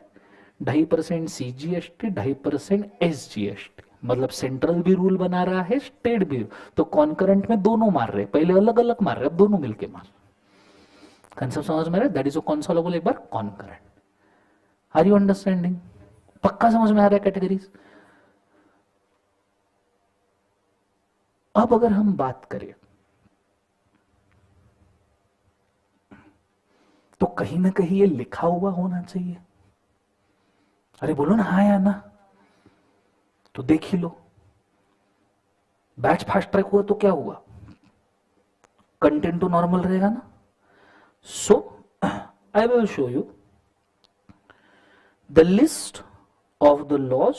2.5% CGST, 2.5% SGST, मतलब सेंट्रल भी रूल बना रहा है, स्टेट भी। तो कॉन्करेंट में दोनों मार रहे, पहले अलग अलग मार रहे, अब दोनों मिलके मार। कंसेप्ट समझ में आ रहा है? दैट इज अ कॉन्सोलेबल, एक बार कॉन्करेंट। Are you understanding? पक्का समझ में आ रहा है कैटेगरीज? अब अगर हम बात करें तो कहीं ना कहीं ये लिखा हुआ होना चाहिए। अरे बोलो ना हाँ या ना, तो देख ही लो। बैच फास्ट ट्रैक हुआ तो क्या हुआ? कंटेंट तो नॉर्मल रहेगा ना। So I will show you the list of the laws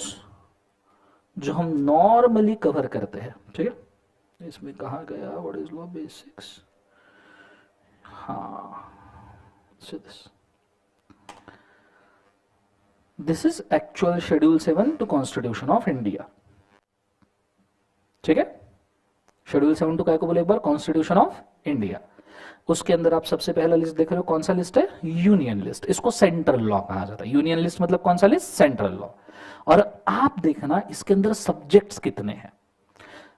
जो हम नॉर्मली कवर करते हैं, ठीक है? इसमें कहा गया व्हाट इज लॉ बेसिक्स, हाँ this is actual schedule 7 to constitution of India, ठीक है? शेड्यूल 7 टू क्या को बोले एक बार? Constitution of India. उसके अंदर आप सबसे पहला लिस्ट देख रहे हो, कौन सा लिस्ट है? Union list. इसको सेंट्रल लॉ कहा जाता है। यूनियन लिस्ट मतलब कौन सा लिस्ट? Central law. और आप देखना इसके अंदर सब्जेक्ट्स कितने हैं,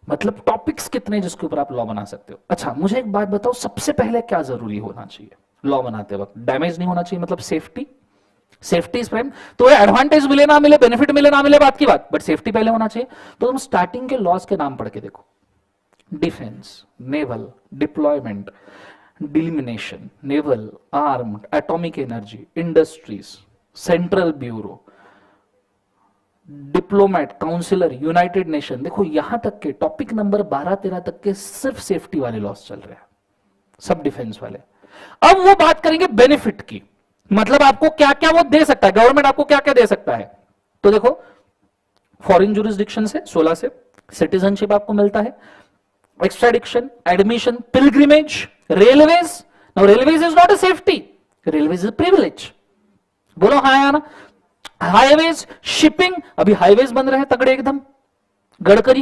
मतलब टॉपिक्स कितने जिसके ऊपर आप लॉ बना सकते हो। अच्छा मुझे एक बात बताओ, सबसे पहले क्या जरूरी होना चाहिए लॉ बनाते वक्त? डैमेज नहीं होना चाहिए, मतलब सेफ्टी। Safety is prime. तो एडवांटेज मिले ना मिले, बेनिफिट मिले ना मिले, बात की बात, बट सेफ्टी पहले होना चाहिए। तो तुम स्टार्टिंग के लॉज के नाम पढ़ के देखो, defence, naval, deployment, delimitation, naval, armed, atomic energy, industries, central bureau, diplomat, councillor, united nation. देखो यहां तक के टॉपिक नंबर 12-13 तक के सिर्फ सेफ्टी वाले लॉस चल रहे हैं, सब डिफेंस वाले। अब वो बात करेंगे बेनिफिट की, मतलब आपको क्या क्या वो दे सकता है, गवर्नमेंट आपको क्या क्या दे सकता है। तो देखो फॉरेन जुरिस्डिक्शन से 16 से सिटीजनशिप आपको मिलता है, extradition, admission, pilgrimage, railways. Now railways is not a safety, railways is privilege. बोलो हाँ या ना? हाईवेज, शिपिंग, अभी हाईवेज बन रहे हैं तगड़े एकदम, गडकरी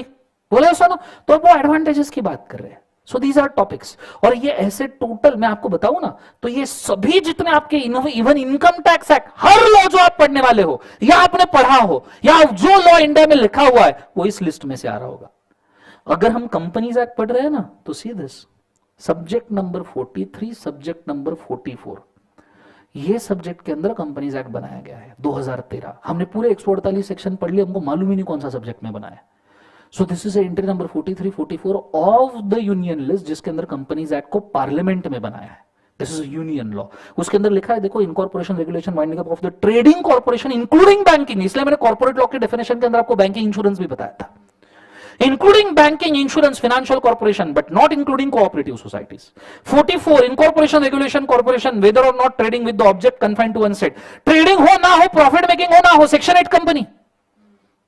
बोले सुनो, तो वो एडवांटेजेस की बात कर रहे हैं। So these are topics. और ये ऐसे टोटल मैं आपको बताऊं ना, तो ये सभी जितने आपके इवन इनकम टैक्स एक्ट, हर लॉ जो आप पढ़ने वाले हो या आपने पढ़ा हो या जो लॉ इंडिया में लिखा हुआ है वो इस लिस्ट में से आ रहा होगा। अगर हम कंपनीज एक्ट पढ़ रहे हैं ना, तो see this subject number 43, subject number 44, ये सब्जेक्ट के अंदर कंपनीज एक्ट बनाया गया है 2013। हमने पूरे 148 सेक्शन पढ़ लिए, हमको मालूम ही नहीं कौन सा सब्जेक्ट में बनाया। सो this is entry number 43, 44 of the union list, जिसके अंदर कंपनीज एक्ट को पार्लियामेंट में बनाया है। This is union law. उसके अंदर लिखा है देखो, incorporation regulation winding up of the trading corporation including banking. इसलिए मैंने कॉर्पोरेट लॉ के डेफिनेशन के अंदर आपको बैंकिंग इंश्योरेंस भी बताया था, including banking, insurance, financial corporation, but not including cooperative societies. 44, incorporation, regulation, corporation, whether or not trading with the object confined to one state. Trading हो ना हो, profit making हो ना हो, section 8 company,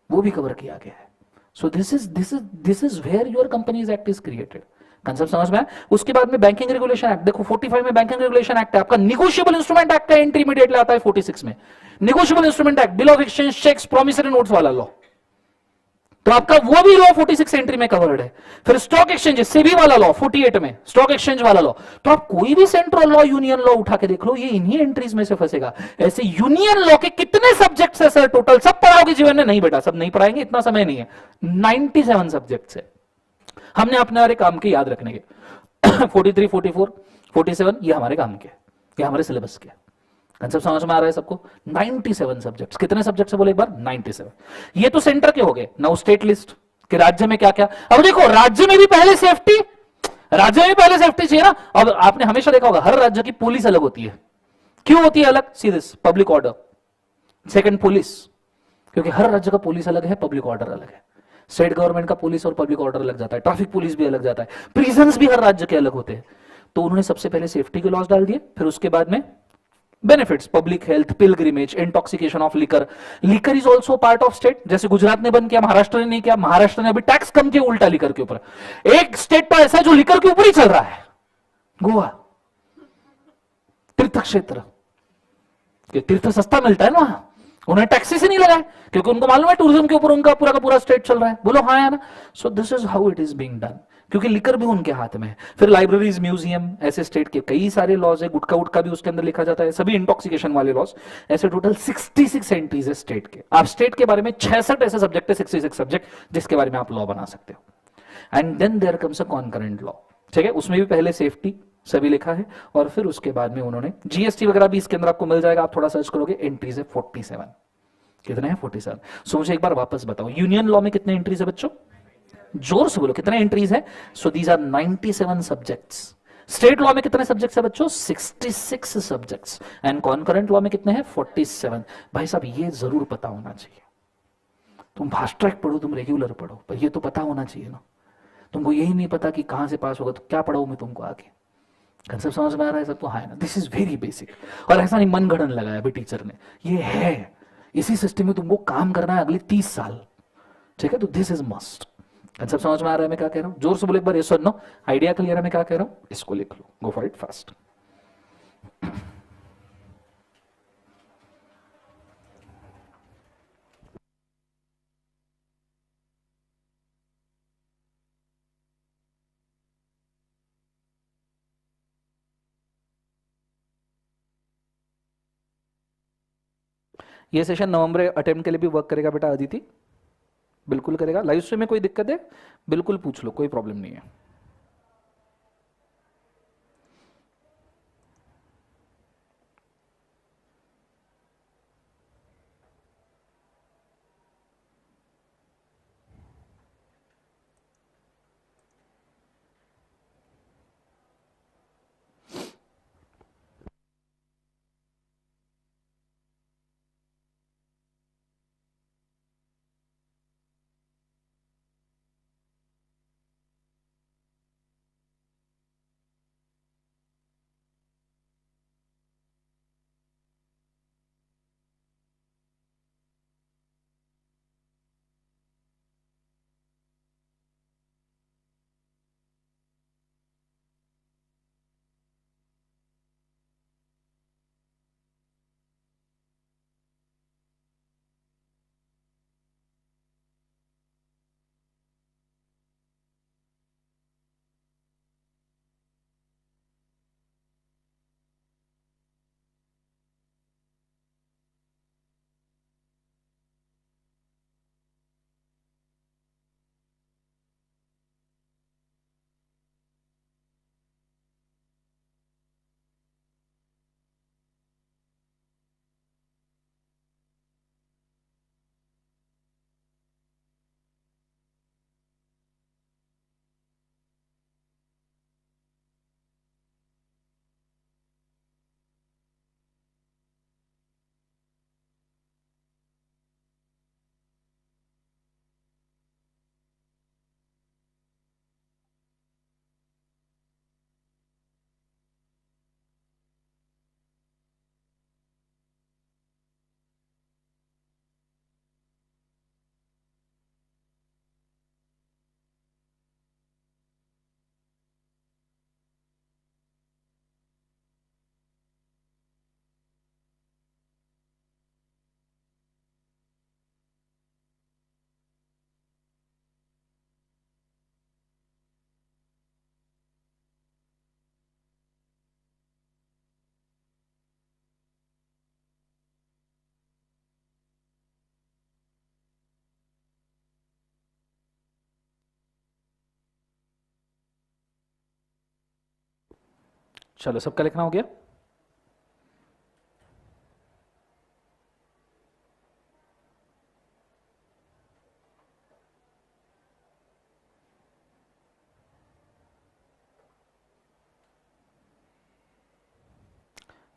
वो भी कवर किया गया है। So this is where your companies act is created. Concept समझ में आया? उसके बाद में बैंकिंग रेगुलेशन एक्ट देखो, 45 में बैंकिंग रेगुलेशन एक्ट है आपका। निगोशिएबल इंस्ट्रूमेंट एक्ट का एंट्री इमीडिएटली आता है 46 में। Negotiable instrument act, bill of exchange, cheques, promissory notes वाला लॉ, तो आपका वो भी लॉ 46 एंट्री में कवर्ड है। फिर स्टॉक एक्सचेंज, सेबी वाला लॉ 48 में, स्टॉक एक्सचेंज वाला लॉ। तो आप कोई भी सेंट्रल लॉ, यूनियन लॉ उठा के देख लो, ये इन्हीं एंट्रीज में से फंसेगा। ऐसे यूनियन लॉ के कितने सब्जेक्ट्स है सर टोटल? सब पढ़ाओगे जीवन में? नहीं बेटा, सब नहीं पढ़ाएंगे, इतना समय नहीं है। 97 सब्जेक्ट्स है, हमने अपने हमारे काम के याद रखने के। 43, 44, 47 ये हमारे काम के, ये हमारे सिलेबस के। कंसेप्ट समझ में आ रहा है सबको? 97 सब्जेक्ट्स। कितने सब्जेक्ट्स बोले एक बार? 97। ये तो सेंटर के हो गए। नाउ स्टेट लिस्ट कि राज्य में क्या क्या। अब देखो राज्य में भी पहले सेफ्टी, राज्य में भी पहले सेफ्टी चाहिए ना। अब आपने हमेशा देखा होगा हर राज्य की पुलिस अलग होती है। क्यों होती है अलग? See this, public order. Second police, क्योंकि हर राज्य का पुलिस अलग है, पब्लिक ऑर्डर अलग है। स्टेट गवर्नमेंट का पुलिस और पब्लिक ऑर्डर अलग जाता है, ट्रैफिक पुलिस भी अलग जाता है, प्रिजन्स भी हर राज्य के अलग होते हैं। तो उन्होंने सबसे पहले सेफ्टी के लॉज डाल दिए, फिर उसके बाद में benefits, public health, pilgrimage, intoxication of liquor. Liquor is also part of state. जैसे गुजरात ने बंद किया, महाराष्ट्र ने नहीं किया। महाराष्ट्र ने अभी टैक्स कम किया उल्टा लिकर के ऊपर। एक स्टेट तो ऐसा है जो लिकर के ऊपर ही चल रहा है, गोवा, तीर्थ क्षेत्र। तीर्थ सस्ता मिलता है ना वहां, उन्हें टैक्सेस ही नहीं लगाए क्योंकि उनको मालूम है टूरिज्म के ऊपर उनका पूरा का पूरा स्टेट चल रहा है। बोलो हाँ है ना। सो this is how it is being done, क्योंकि लिकर भी उनके हाथ में है। फिर लाइब्रेरीज, म्यूजियम, ऐसे स्टेट के कई सारे लॉज है, गुटका उटका भी उसके अंदर लिखा जाता है, सभी इंटॉक्सिकेशन वाले लॉज। ऐसे टोटल 66 एंट्रीज है स्टेट के। आप स्टेट के बारे में 66 ऐसे सब्जेक्ट है, 66 सब्जेक्ट जिसके बारे में आप लॉ बना सकते हो। And then there comes a concurrent law, ठीक है। उसमें भी पहले सेफ्टी सभी लिखा है, और फिर उसके बाद में उन्होंने जीएसटी वगैरह भी इसके अंदर आपको मिल जाएगा, आप थोड़ा सर्च करोगे। एंट्रीज है 47। कितने हैं? 47। सो मुझे एक बार वापस बताओ, यूनियन लॉ में कितने एंट्रीज है बच्चों? जोर से बोलो कितने एंट्रीज है? So these are 97 subjects. State law में कितने सब्जेक्ट्स है बच्चों? 66 सब्जेक्ट्स। एंड कॉन्करेंट लॉ में कितने हैं? 47। भाई साहब ये जरूर पता होना चाहिए। तुम फास्ट ट्रैक पढ़ो, तुम रेगुलर पढ़ो, पर ये तो पता होना चाहिए ना। तुमको यही नहीं पता कि कहां से पास होगा तो क्या पढ़ाऊं मैं तुमको आगे। कंसेप्ट समझ में आ रहा है सबको? हाँ ना, दिस इज वेरी बेसिक। और ऐसा नहीं मन गढ़न लगाया अभी टीचर ने, ये है, इसी सिस्टम में तुमको काम करना है अगले 30 साल, ठीक है। तो दिस इज मस्ट। कंसेप्ट समझ में आ रहा है मैं क्या कह रहा हूं? जोर से बोलो एक बार, यस और नो। आइडिया क्लियर है मैं क्या कह रहा हूं? इसको लिख लो, गो फॉर इट फास्ट। ये सेशन नवंबर अटेम्प्ट के लिए भी वर्क करेगा बेटा अदिति? बिल्कुल करेगा। लाइव स्ट्रीम में कोई दिक्कत है? बिल्कुल पूछ लो, कोई प्रॉब्लम नहीं है। चलो सबका लिखना हो गया?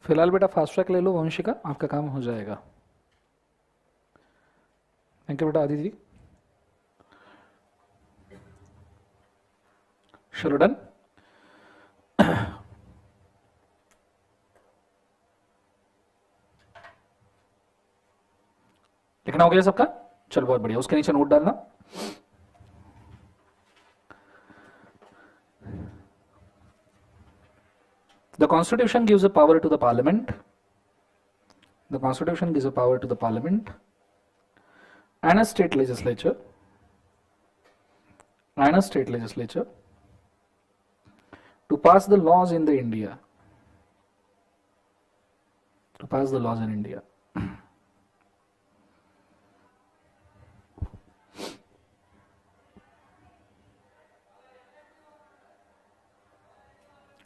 फिलहाल बेटा फास्ट ट्रैक ले लो वंशिका, आपका काम हो जाएगा। थैंक यू बेटा आदिति। चलो डन। लिखना हो गया सबका? चलो बहुत बढ़िया, उसके नीचे नोट डालना। The Constitution gives a power to the Parliament. The Constitution gives a power to the Parliament and a state legislature to pass the laws in the India. To pass the laws in India.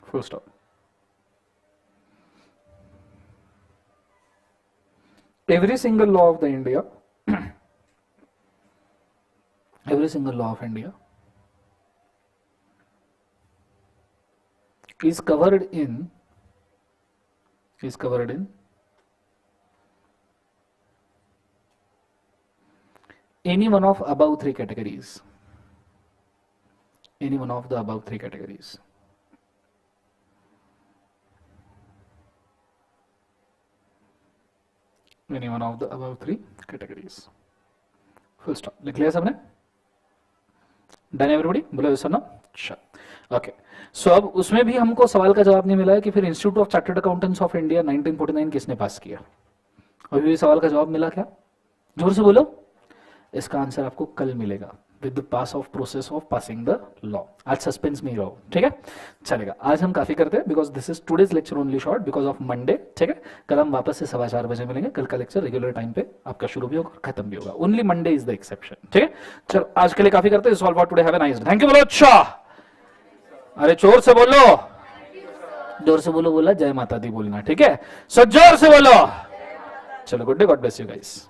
Full stop. Every single law of the India, every single law of India is covered in any one of above three categories. Any one of the above three categories. Any one of the above three categories. Full stop. लिख लिया सबने? Done everybody? बोलो yes or no? Sure. Okay. So अब उसमें भी हमको सवाल का जवाब नहीं मिला है कि फिर institute of chartered accountants of India 1949 किसने पास किया? अभी भी सवाल का जवाब मिला क्या? जोर से बोलो. इसका आंसर आपको कल मिलेगा with the pass of process of passing the law. आज सस्पेंस में ही रहो, ठीक है? चलेगा. आज हम काफी करते हैं because this is today's lecture only short because of Monday, ठीक है? कल हम वापस से 4:15 बजे मिलेंगे. कल का लेक्चर रेगुलर टाइम पे आपका शुरू भी होगा और खत्म भी होगा. Only Monday is the exception, ठीक है? चलो आज के लिए काफी करते हैं. Solve for today. Have a nice day. Thank you. बोलो अच्छा. अरे जोर से बोलो. जोर से बोलो. बोला जय माता दी बोलना, ठीक है? सो जोर से बोलो. चलो good day. God bless you guys.